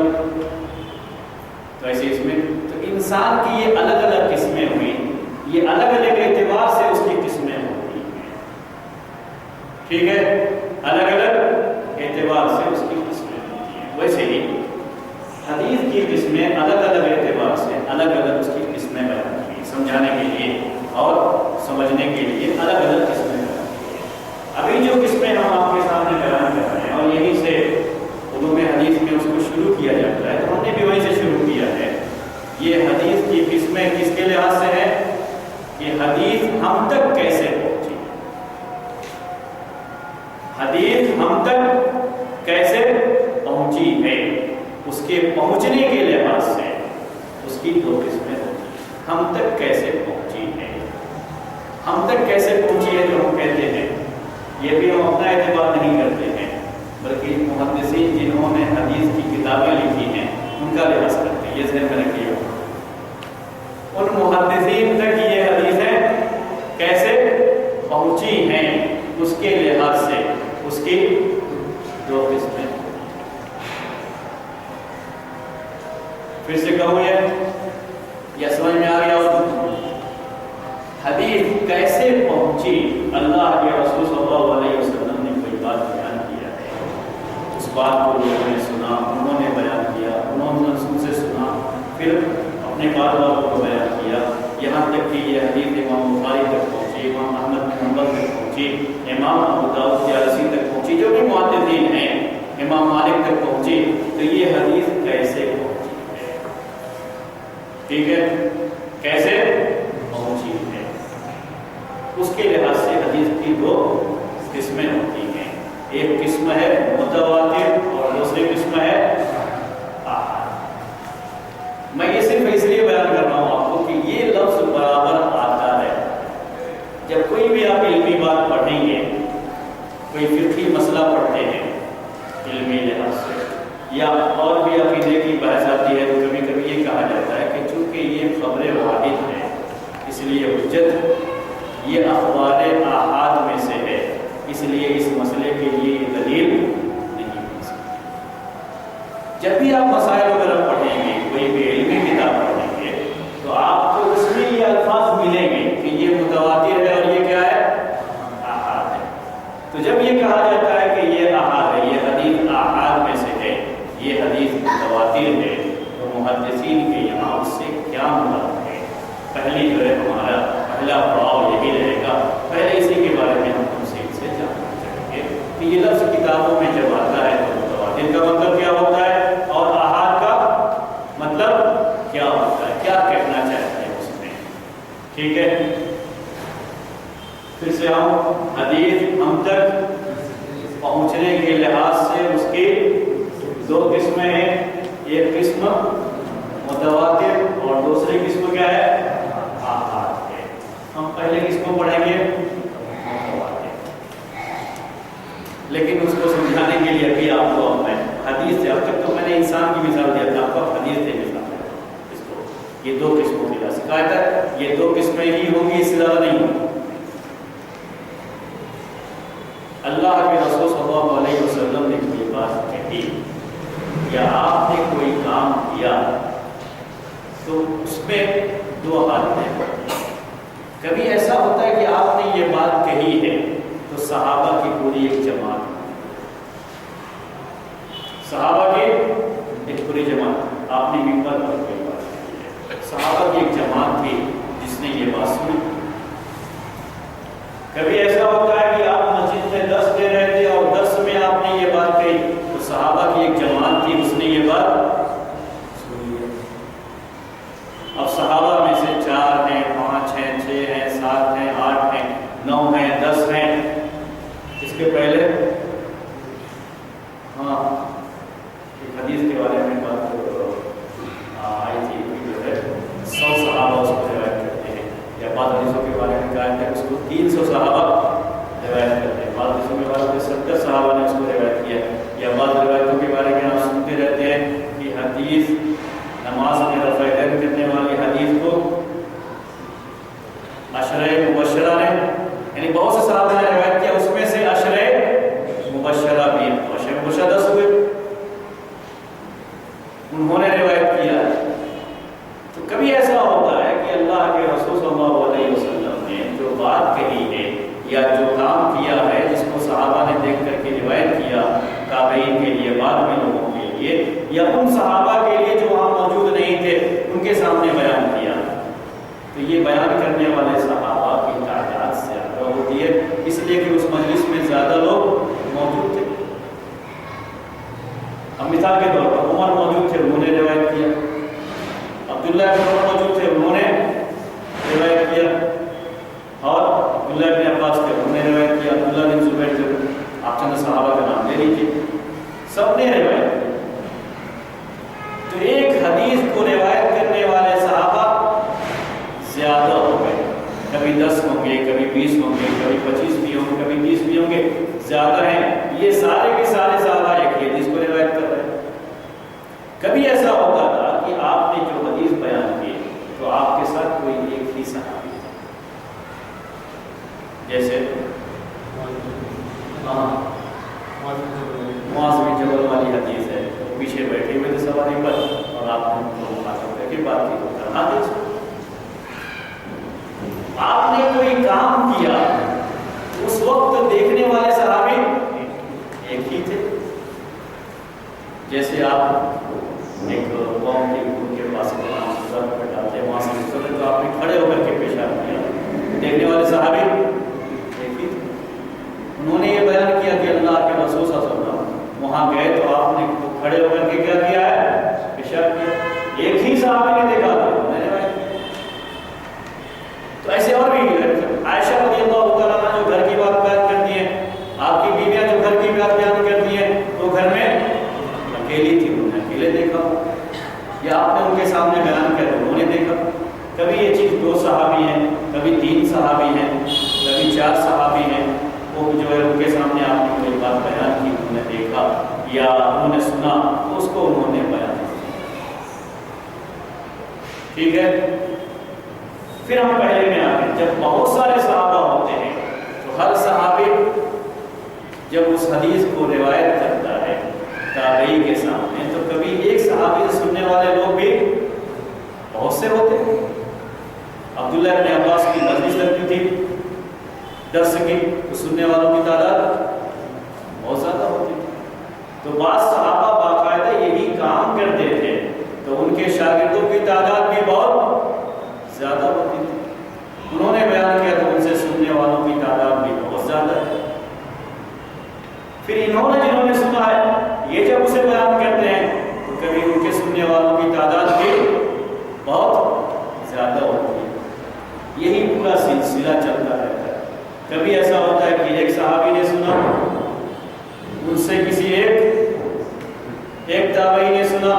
تو ایسے اس میں تو انسان کی یہ الگ الگ قسمیں ہوئی، یہ الگ الگ اعتبار سے اس کی قسمیں ہوتی ہیں، ٹھیک ہے، الگ الگ اعتبار سے اس کی قسمیں ہوتی ہیں۔ ویسے ہی حدیث کی قسمیں الگ الگ اعتبار سے الگ الگ اس کی قسمیں بیان کی، سمجھانے کے لیے اور سمجھنے کے لیے الگ الگ قسمیں بیان کی۔ ابھی جو قسمیں ہم آپ کے سامنے بیان کر رہے ہیں، اور یہیں سے علوم حدیث میں اس کو شروع کیا جاتا ہے، تو ہم نے بھی وہیں سے شروع کیا ہے۔ یہ حدیث کی قسمیں کس کے لحاظ سے ہے کہ حدیث ہم تک کیسے پہنچی، حدیث ہم تک کیسے پہنچی ہے، اس کے پہنچنے کے لحاظ سے اس کی 2 قسمیں ہوتی ہیں۔ ہم تک کیسے پہنچی ہے، ہم تک کیسے پہنچی ہے جو ہم کہتے ہیں، یہ بھی ہم اپنا اعتبار نہیں کرتے ہیں، بلکہ محدثین جنہوں نے حدیث کی کتابیں لکھی ہیں ان کا لحاظ کرتے ہیں۔ یہ ذہن میں رکھیے، ان محدثین تک یہ حدیثیں کیسے پہنچی ہیں، اس کے لحاظ سے اس کی 2 قسمیں۔ پھر سے کہوں، یہ سمجھ میں آ گیا؟ حدیث کیسے پہنچی؟ اللہ کے رسول صلی اللہ علیہ وسلم نے کوئی بات بیان کیا ہے، اس بات کو لوگوں نے سنا، انہوں نے بیان کیا، انہوں نے رسول سے سنا، پھر اپنے کاروبار کو بیان کیا، یہاں تک کہ یہ حدیث امام بخاری تک پہنچی، امام احمد بن حنبل تک پہنچی، امام ابو داؤد طیالسی تک پہنچی، جو بھی محدثین ہیں، امام مالک تک پہنچی۔ تو یہ حدیث کیسے پہنچی ہے، ٹھیک ہے، کیسے پہنچی ہے، اس کے لحاظ سے حدیث کی 2 قسمیں ہوتی ہیں۔ ایک قسم ہے متواتر اور دوسری قسم ہے آحاد۔ میں یہ صرف اس لیے بیان کر رہا ہوں آپ کو کہ یہ لفظ برابر آتا ہے جب کوئی بھی آپ علمی بات پڑھیں گے، کوئی فقہی مسئلہ پڑھتے ہیں علمی لحاظ سے، یا اور بھی عقیدے کی بحث آتی ہے، تو کبھی کبھی یہ کہا جاتا ہے کہ چونکہ یہ خبر واحد ہے اس لیے حجت یہ اخبار آحاد میں سے ہے، اس لیے اس مسئلے کے لیے یہ دلیل نہیں ہو سکتی۔ جب بھی آپ مسائل وغیرہ پڑھیں گے، کوئی بھی علمی کتاب پڑھیں گے، تو آپ کو اس میں یہ الفاظ ملیں گے کہ یہ متواتر ہے اور یہ کیا ہے؟ آحاد ہے۔ تو جب یہ کہا جاتا ہے کہ یہ آحاد ہے، یہ حدیث آحاد میں سے ہے، یہ حدیث متواتر ہے، تو محدثین کے یہاں اس سے کیا مراد ہے؟ پہلی جو ہے ہمارا پہلا پڑاؤ یہی رہے گا، پہلے اسی کے بارے میں ہم تفصیل سے جاننا چاہیں گے کہ یہ لفظ کتابوں میں جب آتا ہے تو متواتر کا مطلب کیا ہوتا ہے، اور آحاد کا مطلب کیا ہوتا ہے، کیا کہنا چاہتے ہیں اس میں، ٹھیک ہے۔ پھر سے ہم حدیث ہم تک پہنچنے کے لحاظ سے اس کی 2 قسمیں ہیں، ایک قسم متواتر اور دوسری قسم کیا ہے؟ آحاد ہے۔ ہم پہلے کس کو پڑھیں گے؟ متواتر، لیکن اس کو سمجھانے کے لیے ابھی آپ کو میں یہ 2 قسمیں ہی ہوں گی، اس سے زیادہ نہیں ہوں۔ اللہ کے رسول صلی اللہ علیہ وسلم نے کوئی بات کہی یا آپ نے کوئی کام کیا تو اس میں 2 حالتیں ہیں۔ کبھی ایسا ہوتا ہے کہ آپ نے یہ بات کہی ہے تو صحابہ کی پوری ایک جماعت، صحابہ کی ایک پوری جماعت، آپ نے ممبر پر کوئی بات کہی ہے، صحابہ کی ایک جماعت تھی جس نے یہ بات سنی۔ کبھی ایسا ہوتا ہے کہ آپ مسجد میں 10 دے رہے تھے اور 10 میں آپ نے یہ بات کہی تو صحابہ کی ایک جماعت تھی، اس نے یہ بات سنی ہے۔ اب صحابہ میں سے 4 ہیں، 5 ہیں، 6 ہیں، 7 ہیں، 8 ہیں، 9 ہیں، 10 ہیں۔ اس کے پہلے ایک حدیث کے بارے میں بات آئی تھی کہ جو ہے 100 صحابہ اس کو روایت کرتے ہیں، یا بعض حدیثوں کے بارے میں کہا ہے اس کو 300 صحابہ روایت کرتے ہیں، بعض حدیثوں کے بارے میں 70 صحابہ نے اس کو روایت کیا، یا بعض روایتوں کے بارے میں آپ سنتے رہتے ہیں کہ حدیث نماز میں رفع یدین کرنے والی حدیث کو عشرہ مبشرہ نے، یعنی بہت سے صحابہ نے روایت کیا، اس میں سے عشرہ مبشرہ بھی، عشرہ مبشرہ 10 ہوئے، انہوں نے روایت کیا۔ تو کبھی ایسا ہوتا ہے کہ اللہ کے رسول صلی اللہ علیہ وسلم نے جو بات کہی ہے یا جو کام کیا ہے جس کو صحابہ نے دیکھ کر کے روایت کیا، تابعین کے لیے، بعد میں لوگوں کے لیے، یا ان صحابہ کے لیے جو وہاں موجود نہیں تھے ان کے سامنے بیان کیا، تو یہ بیان کرنے والے صحابہ کی تعداد زیادہ ہوتی ہے، اس لیے کہ اس مجلس میں زیادہ لوگ موجود تھے۔ اب مثال کے طور پر عمر موجود تھے، انہوں نے روایت کیا، عبداللہ بن عمر موجود تھے، انہوں نے روایت کیا، اور عبداللہ بن عباس تھے، انہوں نے روایت کیا، عبداللہ بن زبیر تھے، آپ چند صحابہ کا نام لے لیجیے، سب نے روایت کیا۔ تو ایک حدیث کو روایت کرنے والے صحابہ زیادہ ہو گئے، کبھی 10 ہوں گے، کبھی 20 ہوں گے، کبھی 25 بھی ہوں گے، کبھی 30 بھی ہوں گے، زیادہ ہیں۔ یہ سارے کے سارے صحابہ ایک ہی حدیث کو روایت کر رہے ہیں۔ کبھی ایسا ہوتا تھا کہ آپ نے جو حدیث بیان کی تو آپ کے ساتھ کوئی ایک ہی صحابی تھا، جیسے معاذ بن جبل والی حدیث ہے، وہ پیچھے بیٹھے ہوئے تھے سواری پر اور آپ نے ان کو مخاطب کر کے بات کی، آپ نے کوئی کام کیا، اس وقت دیکھنے والے صحابی ایک ہی تھے۔ جیسے آپ ایک قوم کے پاس ڈالتے ہیں، وہاں سے گزرتے تو آپ نے کھڑے ہو کر کے پیشاب کیا، دیکھنے والے صحابی ایک ہی تھے۔ انہوں نے یہ بیان کیا کہ اللہ کے رسول صلی اللہ علیہ وسلم وہاں گئے تو آپ نے کھڑے ہو کر کے کیا کیا ہے؟ پیشاب کیا۔ ایک ہی صحابی نے دیکھا تھا، میں نے بیان کیا۔ تو ایسے اور بھی عائشہ رضی اللہ تعالیٰ عنہا جو گھر کی بات بیان کرتی ہیں، آپ کی بیویاں جو گھر کی بات بیان کرتی ہیں، وہ گھر میں اکیلی تھی، انہوں نے اکیلے دیکھا، یا آپ نے ان کے سامنے بیان کیا انہوں نے دیکھا۔ کبھی یہ چیز 2 صحابی ہیں، کبھی 3 صحابی ہیں، کبھی 4 صحابی ہیں، وہ جو ہے ان کے سامنے آپ نے کوئی بات بیان کی، انہوں نے دیکھا یا انہوں نے سنا تو اس کو انہوں نے بیان کیا۔ ٹھیک ہے، پھر ہم پہلے میں آگے، جب بہت سارے صحابہ ہوتے ہیں تو ہر صحابی جب اس حدیث کو روایت کرتا ہے تابعی کے سامنے، تو کبھی ایک صحابی سے سننے والے لوگ بھی بہت سے ہوتے ہیں۔ عبداللہ بن عباس کی مجلس لگتی تھی درس کی، تو سننے والوں کی تعداد بہت زیادہ ہوتی تھی۔ تو بعض صحابہ باقاعدہ یہی کام کرتے تھے تو ان کے شاگردوں کی تعداد بھی بہت زیادہ ہوتی تھی۔ انہوں نے بیان کیا تو ان سے سننے والوں کی تعداد بھی بہت زیادہ ہے۔ پھر انہوں نے جنہوں نے سنا ہے یہ جب اسے بیان کرتے ہیں تو کبھی ان کے سننے والوں کی تعداد بھی بہت زیادہ ہوتی ہے۔ یہی پورا سلسلہ چلتا رہتا ہے۔ کبھی ایسا ہوتا ہے کہ ایک صحابی نے سنا، ان سے کسی ایک تابعی نے سنا،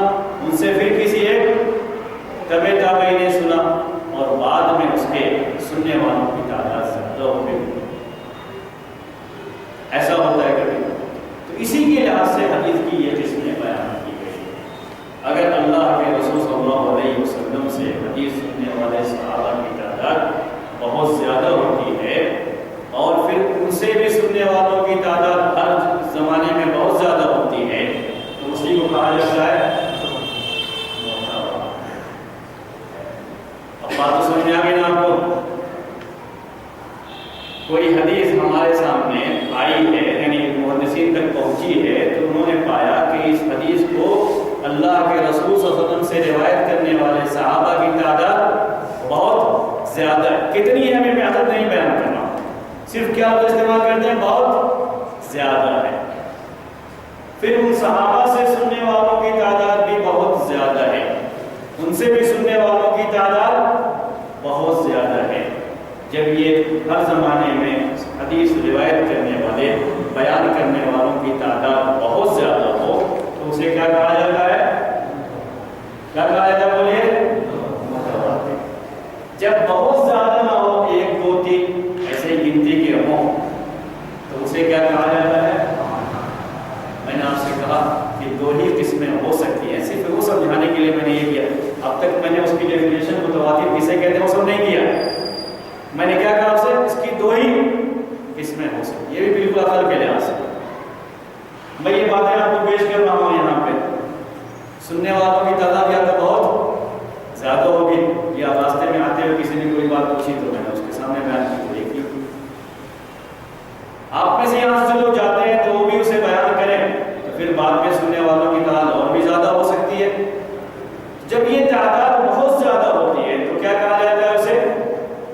ان سے پھر کسی ایک تبع تابعی نے سنا، اور بعد میں اس کے سننے والوں کی تعداد زیادہ ہو گئی۔ ایسا ہوتا ہے کبھی۔ تو اسی کے لحاظ سے حدیث کی یہ قسمیں بیان کی گئی۔ اگر اللہ کے رسول صلی اللہ علیہ وسلم سے حدیث سننے والے صحابہ کی تعداد کوئی حدیث ہمارے سامنے آئی ہے یعنی محدثین تک پہنچی ہے تو انہوں نے پایا کہ اس حدیث کو اللہ کے رسول صلی اللہ علیہ وسلم سے روایت کرنے والے صحابہ کی تعداد بہت زیادہ ہے. کتنی ہے میں عدد نہیں بیان کرنا، صرف کیا لفظ استعمال کرتے ہیں، بہت زیادہ ہے. پھر ان صحابہ سے سننے والوں کی تعداد بھی بہت زیادہ ہے، ان سے بھی سننے والوں کی تعداد بہت زیادہ ہے. جب یہ ہر زمانے میں حدیث روایت کرنے والے بیان کرنے والوں کی تعداد بہت زیادہ ہو تو اسے کیا کہا جاتا ہے؟ کیا کہا جاتا ہے؟ بولیے متواتر. جب بہت زیادہ نہ ہو، 1 2 3 ایسے گنتی کے ہوں تو اسے کیا کہا جاتا ہے؟ میں نے آپ سے کہا کہ 2 ہی قسمیں ہو سکتی ہیں، صرف وہ سمجھانے کے لیے میں نے یہ کیا. اب تک میں نے اس کی ڈیفینیشن متواتر کسے کہتے ہیں وہ سب نہیں کیا. میں نے کیا کہا آپ سے؟ اس کی 2 ہی قسمیں ہو سکتی ہیں. یہ بھی بالکل عقل کے لحاظ سے میں یہ باتیں آپ کو پیش کر رہا ہوں. یہاں پہ سننے والوں کی تعداد یا تو بہت زیادہ ہوگی یا راستے میں آتے ہوئے کسی نے کوئی بات پوچھی تو میں نے اس کے سامنے بیان کی دیکھی. آپ میں سے یہاں سے لوگ جاتے ہیں تو وہ بھی اسے بیان کریں تو پھر بعد میں سننے والوں کی تعداد اور بھی زیادہ ہو سکتی ہے. جب یہ تعداد بہت زیادہ ہوتی ہے تو کیا کہا جاتا ہے اسے؟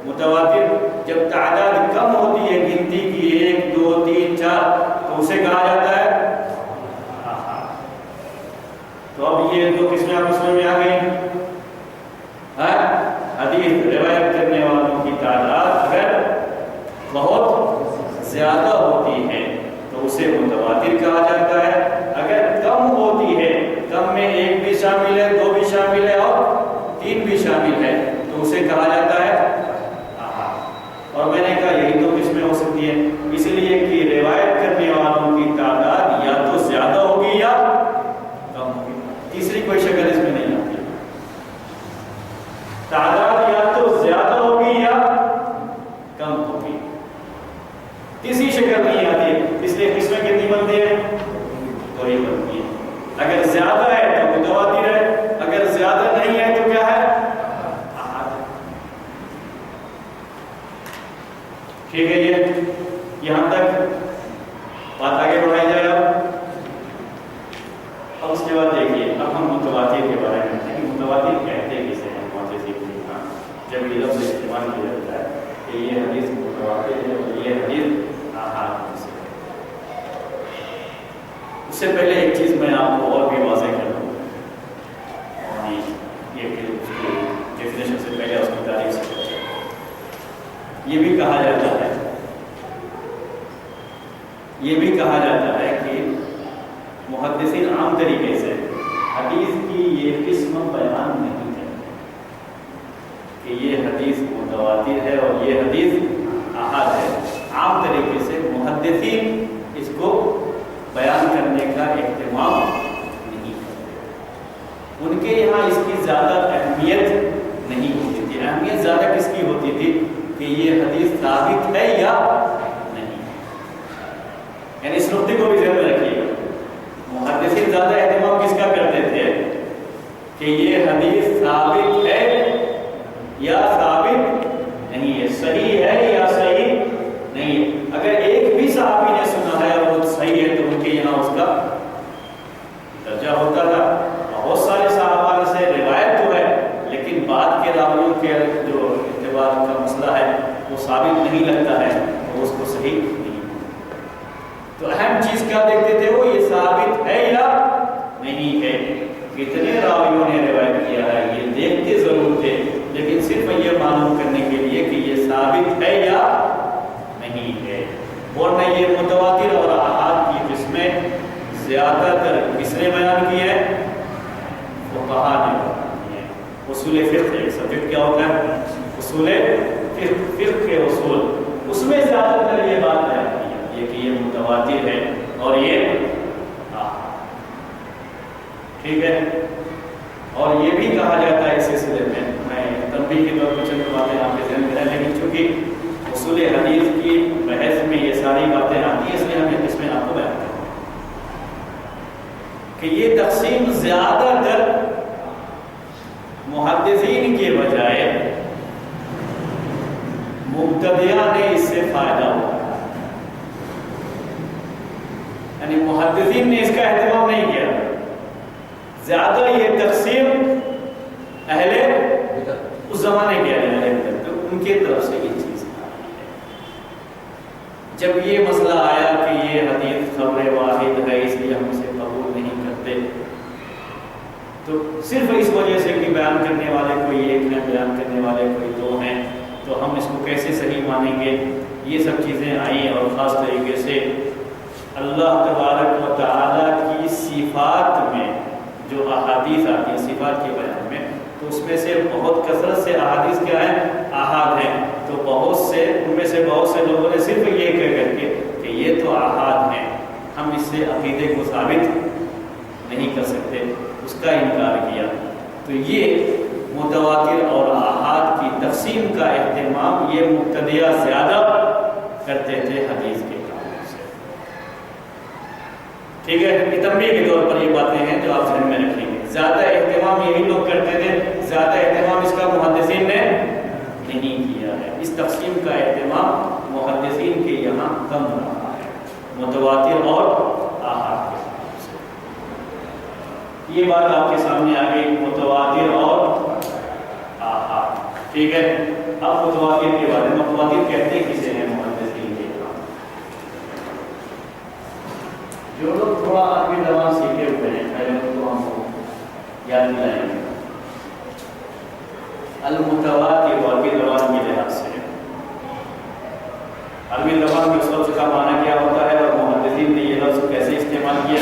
متواتر. جب تعداد کم ہوتی ہے گنتی کی 1 2 3 4 تو اسے کہا جاتا ہے آحاد. تو اب یہ 2 قسمیں آپ میں آ گئی. حدیث روایت کرنے والوں کی تعداد اگر بہت زیادہ ہوتی ہے تو اسے متواتر کہا جاتا ہے. اگر کم ہوتی ہے، کم میں 1 بھی شامل ہے، 2 بھی شامل ہے اور 3 بھی شامل ہے تو اسے کہا جاتا ہے آحاد. اور میں نے کہا یہی 2 قسمیں ہو سکتی ہیں، اس لیے کہ روایت کرنے والوں کی تعداد یا تو زیادہ ہوگی یا کم ہوگی. تیسری کوئی شکل اس میں نہیں آتی. تعداد یا تو زیادہ ہوگی یا کم ہوگی، تیسری شکل نہیں آتی. اس لیے قسمیں کتنی بنتی ہیں؟ 2 ہی بنتی ہیں. اگر زیادہ ہے تو متواتر ہے، اگر زیادہ نہیں ہے تو کیا ہے؟ آحاد. ٹھیک ہے. یہ یہاں تک بات آگے بڑھائی جائے. اب اس کے بعد دیکھیے اب ہم متواتر کے بارے میں ہیں. متواتر کہتے کسے ہیں؟ پہنچے سیکھنے کا جب یہ لفظ استعمال کیا جاتا ہے کہ یہ حدیث متواتر ہے اور یہ حدیث آحاد سے. اس سے پہلے ایک چیز میں آپ کو اور بھی واضح کر دوں، یہ کہ اس کی ڈیفینیشن سے پہلے اس کی تاریخ سے پہلے یہ بھی کہا جاتا ہے کہ محدثین عام طریقے سے حدیث کی یہ قسم بیان نہیں کرتے کہ یہ حدیث متواتر ہے اور یہ حدیث آحاد ہے. عام طریقے سے محدثین اس کو بیان کرنے کا اہتمام نہیں کرتے. ان کے یہاں اس کی زیادہ اہمیت نہیں ہوتی تھی. اہمیت زیادہ کس کی ہوتی تھی کہ یہ حدیث ثابت ہے یا نہیں. یعنی اس نقطے کو بھی ذہن میں رکھیے. محدثین زیادہ اہتمام کس کا کرتے تھے کہ یہ حدیث ثابت ہے یا ثابت نہیں ہے، صحیح ہے یا صحیح نہیں ہے. اگر ایک بھی صحابی نے سنا ہے اور وہ صحیح ہے تو ان کے یہاں اس کا درجہ ہوتا تھا. بہت سارے صحابہ سے روایت تو ہے لیکن بعد کے راویوں کے جو اعتبار کا مسئلہ ہے وہ ثابت نہیں لگتا ہے تو اس کو صحیح نہیں. تو اہم چیز کیا دیکھتے تھے وہ یہ ثابت ہے یا نہیں ہے. کتنے راویوں نے روایت کیا ہے یہ دیکھتے ضرور تھے لیکن صرف یہ معلوم کرنے کے لیے کہ یہ ثابت ہے یا نہیں ہے. ورنہ یہ متواتر اور آحاد کی قسمیں زیادہ تر کس نے بیان کی ہے؟ فقہا نے بیان کی ہے. اصول فقہ، ایک سبجیکٹ کیا ہوتا ہے؟ اصول فقہ کے اصول، اس میں زیادہ تر یہ بات بیان کی ہے یہ کہ یہ متواتر ہے اور یہ آحاد. ٹھیک ہے. اور یہ بھی کہا جاتا ہے اس سلسلے میں تنبیہ کے طور پر چند باتیں آپ کے ذہن میں رہیں لیکن چونکہ اصول حدیث کی بحث میں یہ ساری باتیں آتی ہیں اس لیے ہم یہ قسمیں آپ کو بیان کرتے ہیں کہ یہ تقسیم زیادہ تر محدثین کے بجائے مبتدیہ نے اس سے فائدہ اٹھایا، یعنی محدثین نے اس کا اہتمام نہیں کیا. زیادہ یہ تقسیم اہل اس زمانے کے اہل تو ان کی طرف سے یہ چیز آئی ہے. جب یہ مسئلہ آیا کہ یہ حدیث خبر واحد ہے اس لیے ہم اسے قبول نہیں کرتے، تو صرف اس وجہ سے کہ بیان کرنے والے کوئی ایک ہیں، بیان کرنے والے کوئی دو ہیں، تو ہم اس کو کیسے صحیح مانیں گے. یہ سب چیزیں آئیں، اور خاص طریقے سے اللہ تبارک و تعالیٰ کی صفات میں جو احادیث آتی ہیں صفات کے بیان میں، تو اس میں سے بہت کثرت سے احادیث کیا ہیں؟ احاد ہیں. تو بہت سے ان میں سے بہت سے لوگوں نے صرف یہ کہہ کر کے کہ یہ تو احاد ہیں، ہم اس سے عقیدے کو ثابت نہیں کر سکتے، اس کا انکار کیا. تو یہ متواتر اور احاد کی تقسیم کا اہتمام یہ مبتدیہ زیادہ کرتے تھے حدیث کے کاموں سے. ٹھیک ہے، یہ تنبیہ کے طور پر یہ باتیں ہیں جو آپ ذہن میں رکھیں گے. زیادہ اہتمام یہی لوگ کرتے تھے، زیادہ اہتمام اس کا محدثین نے نہیں کیا ہے. اس تقسیم کا اہتمام محدثین کے یہاں کم رہا ہے متواتر اور آحاد کے حوالے سے. یہ بات آپ کے سامنے آ گئی، متواتر اور آحاد. ٹھیک ہے، اب متواتر کے بارے میں، متواتر کہتے کسے ہیں محدثین کے یہاں؟ جو لوگ تھوڑا عربی زبان سیکھے ہوئے ہیں پہلے ان کو ہم یاد دلائیں گے. المتواتر عربی زبان کے لحاظ سے، عربی زبان میں اس لفظ کا معنی کیا ہوتا ہے اور محدثین نے یہ لفظ کیسے استعمال کیا،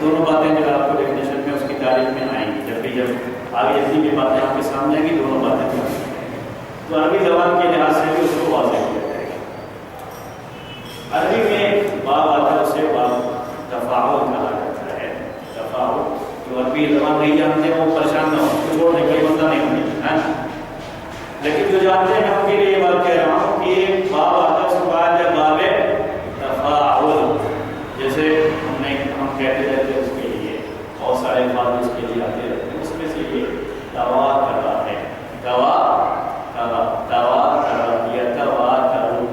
دونوں باتیں جو آپ کو ڈیفینیشن میں اس کی تعریف میں آئیں گی. جب آگے جتنی بھی باتیں آپ کے سامنے آئیں گی دونوں باتیں تو عربی زبان کے لحاظ سے بھی اس کو واضح کیا جائے گا. عربی میں ایک باب آتا ہے، اسے باب تفاعل کہا جاتا ہے. تفاعل جو عربی زبان نہیں جانتے ہیں وہ پریشان نہ ہو، کچھ اور نہیں، کوئی مسئلہ نہیں ہوگی. لیکن جو جانتے ہیں میں ان کے لیے یہ بات کہہ رہا ہوں کہ ایک باب آتا ہے، اس کو کہا جاتا ہے باب تفاعل. جیسے ہم کہتے رہتے ہیں اس کے لیے بہت سارے بات اس کے لیے آتے رہتے ہیں، اس میں سے یہ دوا کرا ہے. دوا کرا، دوا کرا یا دوا کرو،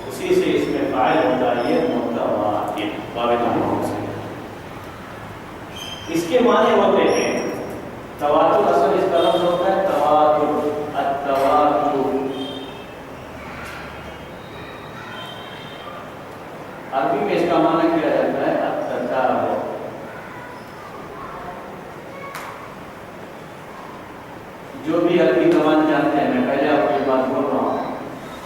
اسی سے اس میں فاعل ہوتا ہے یہ متواتر باب تفاعل سے. اس کے معنی ہوتے ہیں تواتر، اصل اس کا لفظ ہوتا ہے تواتر، التواتر. عربی میں اس کا معنی کیا جاتا ہے التتابع. جو بھی عربی زبان جانتے ہیں، میں پہلے آپ کو یہ بات بول رہا ہوں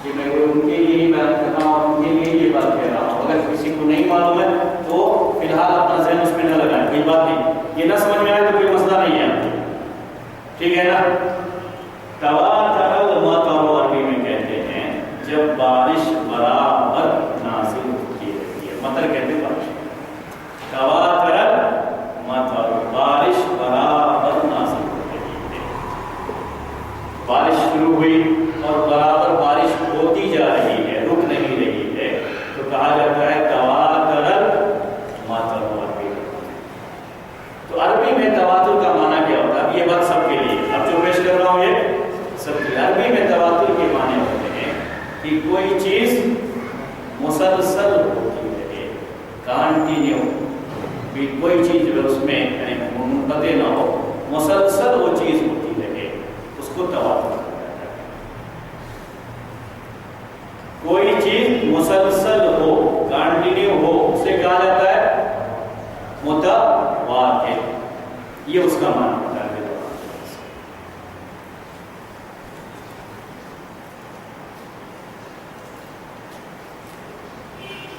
کہ میں ان کے لیے ہی بیان کر رہا ہوں اور ان کے لیے یہ بات کہہ رہا ہوں. اگر کسی کو نہیں معلوم ہے تو فی الحال اپنا ذہن اس میں نہ لگائیں، کوئی بات نہیں. یہ نہ سمجھ میں آئے تو کوئی مسئلہ نہیں ہے، ٹھیک ہے نا. تواتر المطر عربی میں کہتے ہیں جب بارش برابر نازل ہوتی رہتی ہے. مطر کہتے ہیں بارش. تواتر المطر، بارش برابر نازل ہو رہی ہے. بارش شروع ہوئی اور برابر بارش ہوتی جا رہی ہے، رک نہیں رہی ہے، تو کہا جاتا ہے تواتر المطر. تو عربی میں تواتر کا معنی کیا ہوتا ہے؟ اب یہ بات سب کے لیے، اب جو پیش کر رہا ہوں یہ سب کے لیے. عربی میں تواتر کے معنی ہوتے ہیں کہ کوئی چیز مسلسل ہوتی رہے، کانٹینیو. کوئی چیز جو اس میں یعنی منقطع نہ ہو، مسلسل وہ چیز ہوتی رہے، اس کو تواتر کہا جاتا ہے. کوئی چیز مسلسل ہو، کانٹینیو ہو، اسے کہا جاتا ہے متواتر. یہ اس کا معنی ہوتا ہے.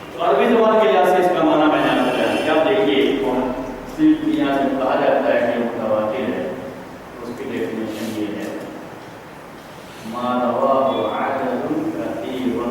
تو عربی زبان کے لحاظ سے اس کا معنی میں نے بتایا. اب دیکھیے صرف یہاں سے کہا جاتا ہے کہ متواتر ہے، اس کی ڈیفینیشن یہ ہے ما رواه عدد كثير.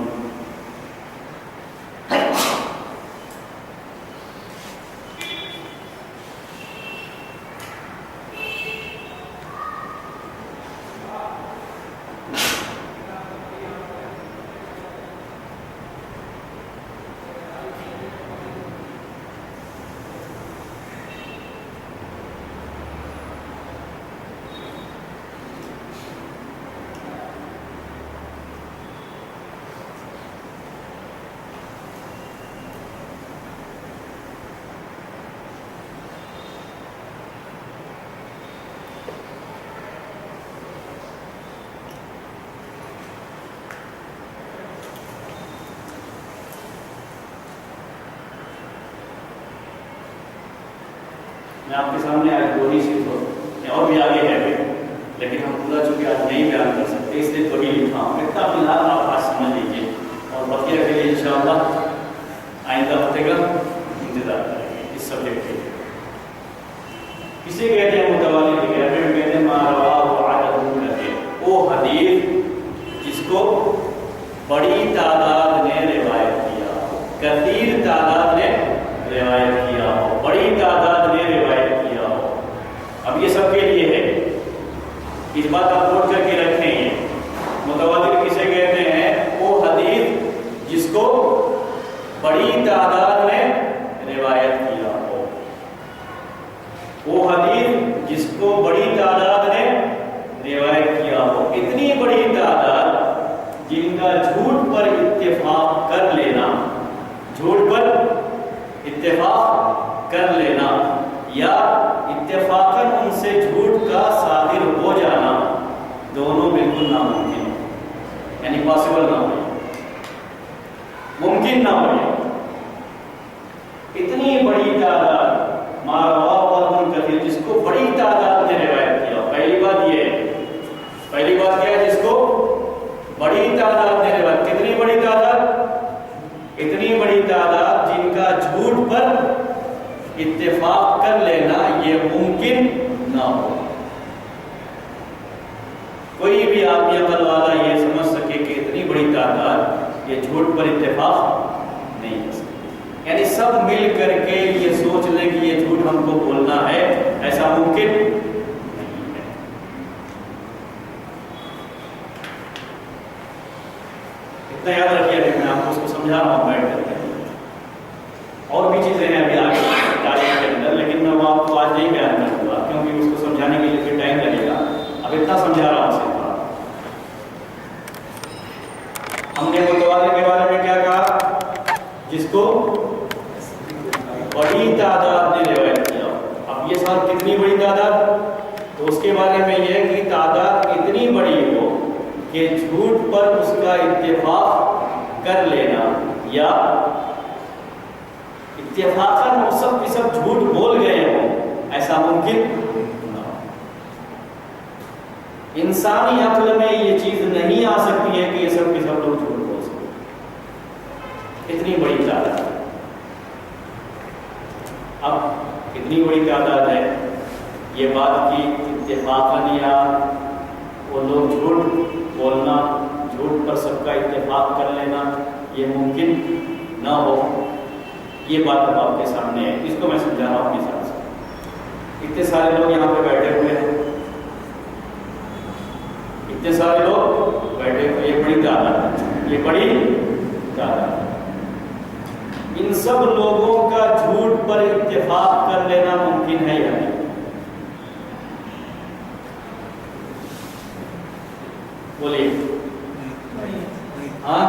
میں آپ کے سامنے آج دو ہی چیز اور بھی آگے ہے ابھی، لیکن ہم پورا چونکہ آج نہیں بیان کر سکتے اس لیے دو ہی لکھا ہوں. اتنا فی الحال آپ آج سمجھ لیجیے اور بقیہ کے لیے انشاءاللہ آئندہ ہفتے کا انتظار کریں گے اس سبجیکٹ کے لیے. کسے کہتے ہیں متواتر کے عربی میں کہتے ہیں ما رواه عدد کثیر، وہ حدیث جس کو بڑی تعداد نے روایت کیا ہو، کثیر تعداد نے روایت کیا ہو، بڑی تعداد نے روایت کیا ہو. اب یہ سب کے لیے ہے، اس بات آپ نوٹ کر کے رکھیں. یہ متواتر کسے کہتے ہیں؟ وہ حدیث جس کو بڑی تعداد نے روایت کیا ہو، وہ حدیث جس کو بڑی تعداد نے روایت کیا ہو. اتنی بڑی تعداد جن کا جھوٹ پر اتفاق کر لینا، جھوٹ پر اتفاق کر لینا یا اتفاقاً ان سے جھوٹ کا صادر ہو جانا، دونوں بالکل ناممکن ہے، یعنی پاسبل نہ ہو، ممکن نہ ہو. اتنی بڑی تعداد ما رواه عدد کثیر، جس کو بڑی تعداد نے روایت کیا. پہلی بات یہ ہے، پہلی بات کیا ہے؟ جس کو بڑی تعداد نے روایت. کتنی بڑی تعداد؟ اتنی بڑی تعداد جن کا جھوٹ پر اتفاق کر لینا یہ ممکن نہ ہو. کوئی بھی آدمی عقل والا یہ سمجھ سکے کہ اتنی بڑی تعداد یہ جھوٹ پر اتفاق نہیں کر سکتی، یعنی سب مل کر کے یہ سوچ لیں کہ یہ جھوٹ ہم کو بولنا ہے، ایسا ممکن نہیں ہے. اتنا یاد رکھیے، میں آپ کو اس کو سمجھا رہا ہوں بیٹھ کر کے. اور بھی چیزیں ہیں ابھی آگے تاریخ کے اندر، لیکن میں وہ آپ کو آج نہیں بیان کروں گا کیونکہ اس کو سمجھانے کے لیے ٹائم لگے گا. اب اتنا سمجھا رہا ہوں صرف. ہم نے متواتر کے بارے میں کیا کہا؟ جس کو بڑی تعداد نے روایت کیا. اب یہ سوال کتنی بڑی تعداد؟ تو اس کے بارے میں یہ کہ تعداد اتنی بڑی ہو کہ جھوٹ پر اس کا اتفاق کر لینا یا اتفاقاً وہ سب کی سب جھوٹ بول گئے ہوں، ایسا ممکن نہ ہو. انسانی عقل میں یہ چیز نہیں آ سکتی ہے کہ یہ سب کے سب لوگ جھوٹ بول سکتے. اتنی بڑی تعداد. اب اتنی بڑی تعداد ہے، یہ بات کی اتفاقاً یا وہ لوگ جھوٹ بولنا، جھوٹ پر سب کا اتفاق کر لینا یہ ممکن نہ ہو. یہ بات اب آپ کے سامنے ہے، اس کو میں سمجھا رہا ہوں مثال سے. اتنے سارے لوگ یہاں پہ بیٹھے ہوئے ہیں، اتنے سارے لوگ بیٹھے ہوئے، یہ بڑی تعداد، یہ بڑی تعداد. ان سب لوگوں کا جھوٹ پر اتفاق کر لینا ممکن ہے یا نہیں؟ بولیے. ہاں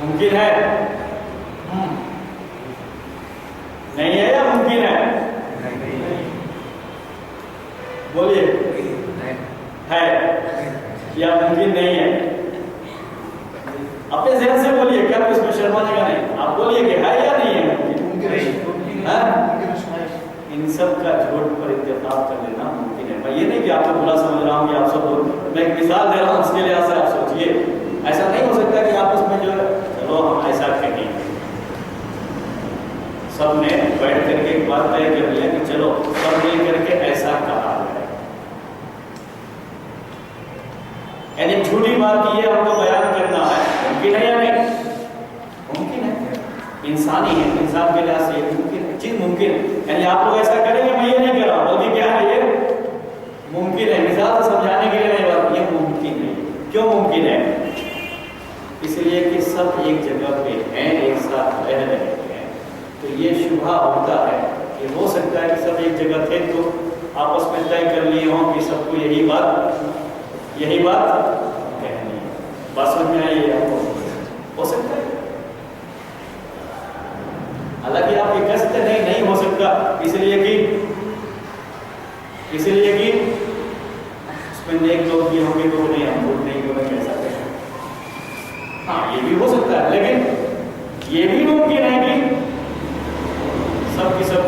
ممکن ہے؟ نہیں ہے یا ممکن ہے؟ بولیے. ہے یا ممکن نہیں ہے؟ اپنے ذہن سے بولیے، کیا اس میں شرمانے کا نہیں. آپ بولیے کہ ہے یا نہیں ہے؟ ان سب کا جھوٹ پر اتفاق کر لینا ممکن ہے. میں یہ نہیں کہ آپ کو برا سمجھ رہا ہوں کہ آپ سب لوگ، میں ایک مثال دے رہا ہوں، اس کے لحاظ سے آپ سوچیے. ایسا نہیں ہو سکتا کہ آپس میں جو ہے چلو ہم ایسا کہیں، سب نے بیٹھ کر کے ایک بات طے کر لیا کہ چلو سب مل کر کے ایسا کہا ہے. یعنی جھوٹی بات یہ ہم کو بیان کرنا ہے، ممکن ہے یا نہیں؟ ممکن ہے. انسانی ہے، انسان کے لحاظ سے ممکن ہے، چیز ممکن ہے. یعنی آپ لوگ ایسا کریں گے، میں یہ نہیں کر رہا ہوں، بلکہ کیا ہے یہ ممکن ہے. مثال سے سمجھانے کے لیے نہیں بات، یہ ممکن ہے. کیوں ممکن ہے؟ اس لیے کہ سب ایک جگہ پہ ہیں، ایک ساتھ رہ رہے ہیں. تو یہ شبہ ہوتا ہے کہ ہو سکتا ہے کہ سب ایک جگہ تھے تو آپس میں طے کر لیے ہوں کہ سب کو یہی بات کہنی ہے. بات سمجھ میں آئی ہے؟ ہو سکتا ہے. حالانکہ آپ یہ کہہ سکتے نہیں ہو سکتا، اس لیے کہ اس میں نیک لوگ بھی ہوں گے تو نہیں، ہم لوگ نہیں کہہ سکتے. ہاں یہ بھی ہو سکتا ہے، لیکن یہ بھی ممکن ہے کہ سب کی سب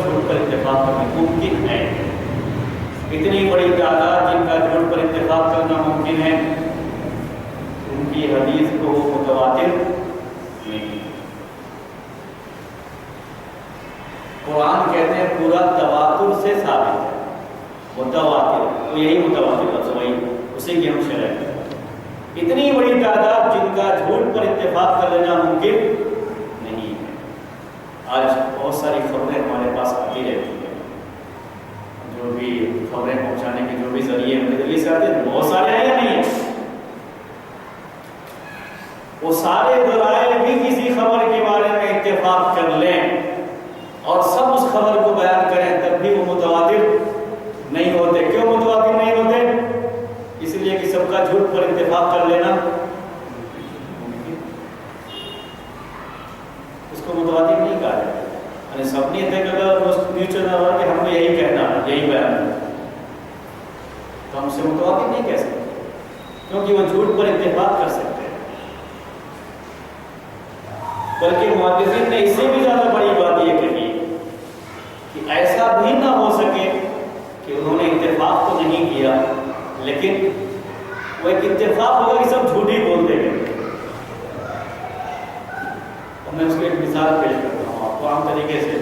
اتنی بڑی تعداد جن کا جھوٹ پر اتفاق کرنا ممکن ہے، ان کی حدیث کو وہ متواتر نہیں۔ قرآن کہتے ہیں پورا تواتر سے ثابت ہے، متواتر، تو یہی متواتر لفظ وہی اسی کی ہم شرح ہے۔ اتنی بڑی تعداد جن کا جھوٹ پر اتفاق کر لینا ممکن نہیں ہے۔ آج بہت ساری خبریں ہمارے پاس آتی رہتی ہیں، جو بھی خبریں پہنچانے کے جو بھی ذریعے ہمارے ذریعے سے آتے ہیں بہت سارے ہیں یا نہیں ہیں، وہ سارے ذرائع بھی کسی خبر کے بارے میں اتفاق کر لیں اور سب اس خبر کو بیان کریں، تب بھی وہ متواتر نہیں ہوتے۔ کیوں متواتر نہیں ہوتے؟ اس لیے کہ سب کا جھوٹ پر اتفاق کر لینا اس کو متواتر نہیں کہا جاتا۔ یعنی سب نے طے کر نیوچر کہ ہم نے یہی کہنا ہے، یہی بیان کرنا، تو ہم اسے متواتر نہیں کہہ سکتے، کیونکہ وہ جھوٹ پر اتفاق کر سکتے ہیں۔ بلکہ محدثین نے اس سے بھی زیادہ بڑی بات یہ کہی کہ ایسا بھی نہ ہو سکے کہ انہوں نے اتفاق تو نہیں کیا، لیکن وہ ایک اتفاق ہوگا کہ سب جھوٹ ہی بولتے گئے۔ اور میں اس کو ایک مثال پیش کرتا ہوں آپ کو۔ عام طریقے سے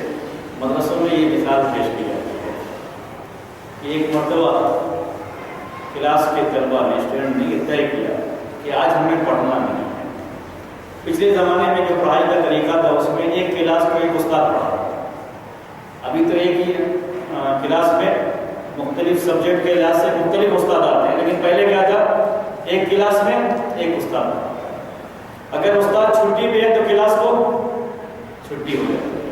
مدرسوں میں یہ مثال پیش کی جاتی ہے کہ ایک مرتبہ کلاس کے طلبہ نے، اسٹوڈنٹ نے یہ طے کیا کہ آج ہمیں پڑھنا نہیں ہے۔ پچھلے زمانے میں جو پڑھائی کا طریقہ تھا اس میں ایک کلاس کو ایک استاد پڑھا، ابھی تو ایک ہی کلاس میں مختلف سبجیکٹ کے لحاظ سے مختلف استاد آتے ہیں، لیکن پہلے کیا تھا ایک کلاس میں ایک استاد تھا۔ اگر استاد چھٹی پہ ہے تو کلاس کو چھٹی ہو جاتی ہے۔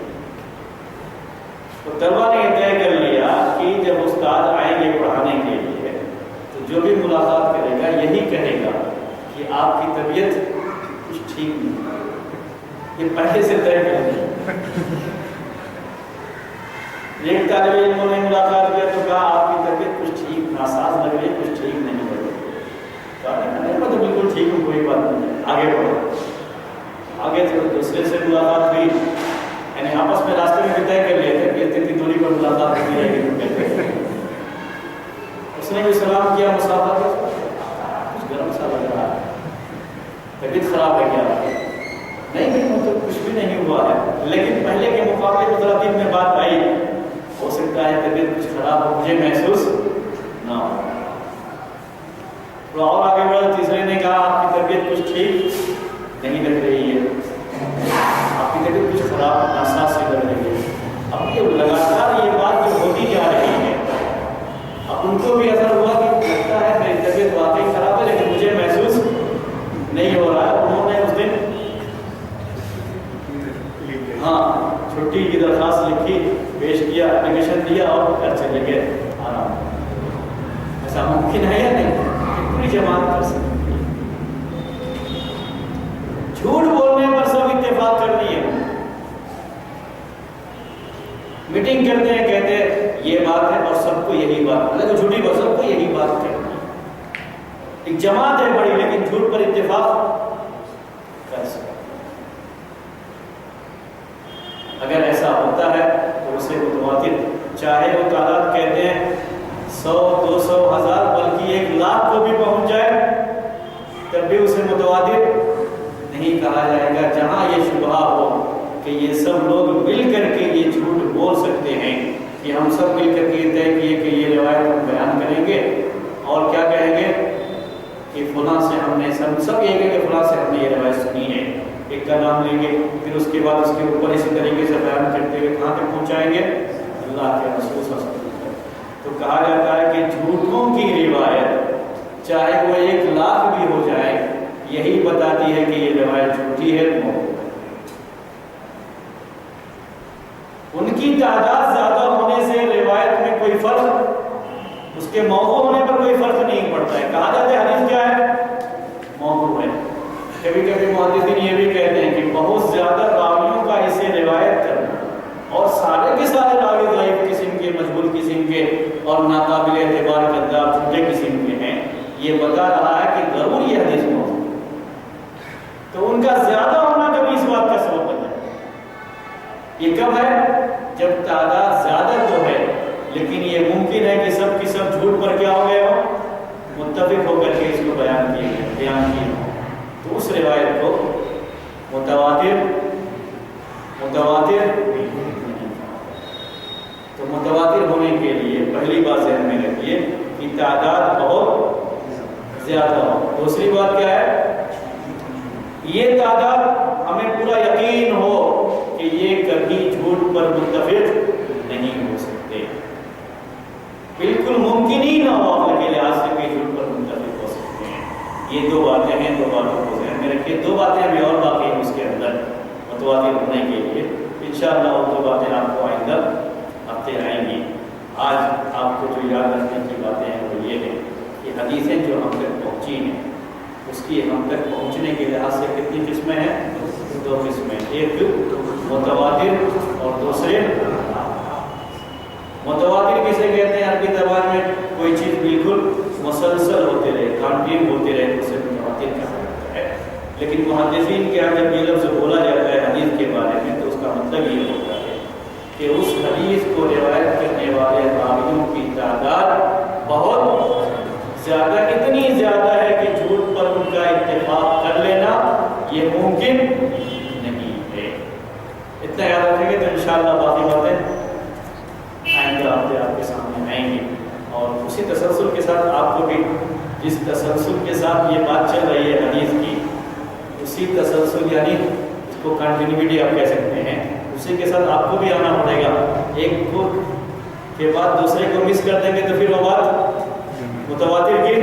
تو طلبہ نے یہ طے کر لیا کہ جب استاد آئیں گے پڑھانے کے لیے تو جو بھی ملاقات کرے گا یہی کہے گا کہ آپ کی طبیعت کچھ ٹھیک نہیں، یہ پہلے سے طے کر دیا۔ ایک طالب علموں نے ملاقات کیا تو کہا آپ کی طبیعت کچھ ٹھیک ناساز لگ رہی ہے، کچھ ٹھیک نہیں لگ رہی ہے۔ کہا نہیں میں تو بالکل ٹھیک ہوں، کوئی بات نہیں ہے، آگے بڑھو۔ آگے تو دوسرے سے ملاقات ہوئی، یعنی آپس میں راستے میں بھی طے کر لیے تھے کہ اتنی دوری پر ملاقات ہوتی رہے گی۔ اس نے بھی سلام کیا، مسافہ کیا، کچھ گرم سا لگ رہا ہے، طبیعت خراب ہے کیا؟ نہیں مطلب کچھ بھی نہیں ہوا ہے، لیکن پہلے کے مقابلے میں ذرا دل میں بات آئی، ہو سکتا ہے طبیعت کچھ خراب ہو، مجھے محسوس نہ ہو۔ تو اور آگے بڑھا، تیسرے نے کہا آپ کی طبیعت کچھ ٹھیک نہیں لگ رہی ہے، آپ کی طبیعت کچھ خراب ناساز سی لگ رہی ہے۔ اب یہ لگاتار یہ بات جو ہوتی جا رہی ہے، اب ان کو بھی اثر ہوا کہ لگتا ہے میری طبیعت واقعی خراب ہے لیکن مجھے محسوس نہیں ہو رہا ہے۔ انہوں نے اس دن چھٹی کی درخواست لکھی، پیش کیا، اپلیکیشن دیا اور گھر چلے گئے آرام۔ ایسا ممکن ہے یا نہیں؟ پوری جماعت کر سکتی ہے۔ جھوٹ بولنے پر سب اتفاق کرنی ہے۔ میٹنگ کرتے ہیں، کہتے ہیں یہ بات ہے اور سب کو یہی بات، مطلب جھوٹی بات، سب کو یہی بات کرنی ہے۔ ایک جماعت ہے بڑی لیکن جھوٹ پر اتفاق کر سکتے۔ اگر ایسا ہوتا ہے تو اسے متواتر، چاہے وہ تعداد کہتے ہیں 100 200 1000 بلکہ 1 لاکھ کو بھی پہنچ جائے تب بھی اسے متواتر نہیں کہا جائے گا۔ جہاں یہ شبہ ہو کہ یہ سب لوگ مل کر کے یہ جھوٹ بول سکتے ہیں کہ ہم سب مل کر کے یہ طے کیے کہ یہ روایت ہم بیان کریں گے اور کیا کہیں گے کہ فلاں سے ہم نے سب یہ کہیں گے فلاں سے ہم نے یہ روایت سنی ہے، ایک کا نام لیں گے، پھر اس کے بعد اس کے اوپر اسی طریقے سے بیان کرتے ہوئے کہاں تک پہنچائیں گے؟ اللہ کے رسول صلی اللہ علیہ وسلم۔ تو کہا جاتا ہے کہ جھوٹوں کی روایت چاہے وہ 1 لاکھ بھی ہو جائے یہی بتاتی ہے کہ یہ روایت جھوٹی ہے، ان کی تعداد زیادہ ہونے سے روایت میں کوئی فرق، اس کے موضوع ہونے پر کوئی فرق نہیں پڑتا ہے۔ کہا جاتا ہے حدیث کیا ہے؟ موضوع ہے۔ کبھی کبھی محدثین یہ بھی کہتے ہیں کہ بہت زیادہ راویوں کا اسے روایت کرنا اور سارے کے سارے راوی ضعیف قسم کے، مجبور قسم کے اور ناقابل اعتبار کذاب جھوٹے قسم کے ہیں، یہ بتا رہا ہے کہ ضرور یہ حدیث موضوع ہے۔ تو ان کا زیادہ ہونا کبھی اس بات کا سبب بن جائے۔ یہ کب ہے؟ جب تعداد زیادہ تو ہے لیکن یہ ممکن ہے کہ سب کی سب متفق ہو کر کے اس کو بیان کیے ہوں تو اس روایت کو متواتر تو متواتر ہونے کے لیے پہلی بات ذہن میں رکھیے کہ تعداد بہت زیادہ ہو. دوسری بات کیا ہے؟ یہ تعداد ہمیں پورا یقین ہو کہ یہ کبھی جھوٹ پر متفق نہیں ہو سکتے. بالکل ممکن ہی نہ ہو عقل کے لحاظ سے کہ جھوٹ پر متفق ہو سکتے ہیں. یہ دو باتیں ہیں, دو باتوں کو ذہن میں رکھیے. دو باتیں ابھی اور باقی ہیں اس کے اندر متواتر ہونے کے لیے. انشاءاللہ وہ دو باتیں آپ کو آئندہ ہفتے آئیں گی. آج آپ کو جو یاد رکھنے کی باتیں ہیں وہ یہ ہیں کہ حدیثیں جو ہم تک پہنچی ہیں اس کی ہم تک پہنچنے کے لحاظ سے کتنی قسمیں ہیں؟ دو قسمیں. ایک متواتر اور دوسرے متواتر کسے کہتے ہیں؟ عربی زبان میں کوئی چیز بالکل مسلسل ہوتے رہے, کنٹینیو ہوتے رہے تو اسے متواتر کہا جاتا ہے. لیکن محدثین کے یہاں جب یہ لفظ بولا جاتا ہے حدیث کے بارے میں تو اس کا مطلب یہ ہوتا ہے کہ اس حدیث کو روایت کرنے والے راویوں کی تعداد بہت زیادہ, اتنی زیادہ ہے کہ جھوٹ پر ان کا اتفاق کر لینا یہ ممکن نہیں ہے. اتنا یاد رکھیں گے تو انشاءاللہ باقی باتیں آئندہ ہفتے آپ کے سامنے آئیں گی. اور اسی تسلسل کے ساتھ آپ کو بھی جس تسلسل کے ساتھ یہ بات چل رہی ہے حدیث کی, اسی تسلسل یعنی اس کو کنٹینیوٹی آپ کہہ سکتے ہیں, اسی کے ساتھ آپ کو بھی آنا پڑے گا. ایک کو کے بعد دوسرے کو مس کر دیں گے تو پھر وہ بات متواتر کی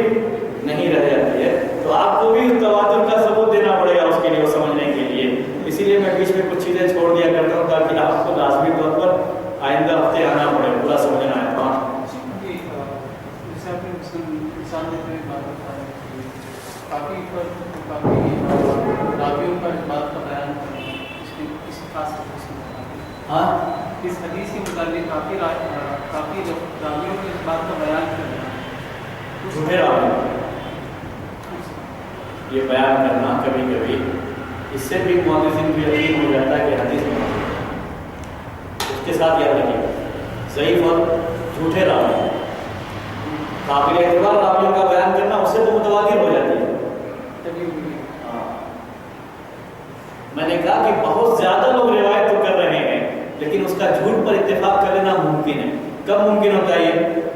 نہیں رہ جاتی ہے. تو آپ کو بھی تواتر کا ثبوت دینا پڑے گا اس کے لیے, وہ سمجھنے کے لیے. اسی لیے میں بیچ میں کچھ چیزیں چھوڑ دیا کرتا ہوں تاکہ آپ کو لازمی طور پر آئندہ ہفتے آنا پڑے, پورا سمجھنا ہے. ہاں اس حدیث کے متعلق کافی راویوں نے اس بات کا بیان کیا. جھوٹے راوی یہ بیان کرنا کبھی کبھی اس سے بھی محدثین بھی یقین ہو جاتا ہے کہ حدیث میں اس کے ساتھ یاد رکھیے ضعیف اور جھوٹے راوی قابل اعتبار راویوں کا بیان کرنا اس سے تو متواتر ہو جاتی ہے. میں نے کہا کہ بہت زیادہ لوگ روایت تو کر رہے ہیں لیکن اس کا جھوٹ پر اتفاق کر لینا ممکن ہے. کب ممکن ہوتا ہے یہ؟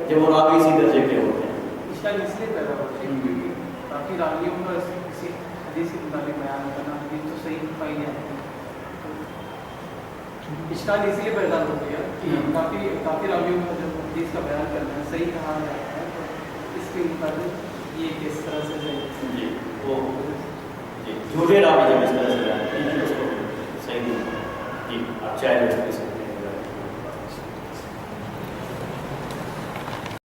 جب وہ راوی اسی درجے کے ہوتے ہیں. اس لیے پیدا ہوتا ہے کیونکہ کافی راویوں کا کسی حدیث کے مطابق بیان کرنا حدیث تو صحیح پائی جاتی ہے. اشکال اس لیے پیدا ہوتی ہے کہ کافی راویوں کا جب حدیث کا بیان کرنا ہے صحیح کہا جاتا ہے تو اس کے مطابق یہ کس طرح سے جی وہ جھوٹے راوی جب اس طرح سے بیان کرتے ہیں اس کو صحیح نہیں. جی آپ چاہے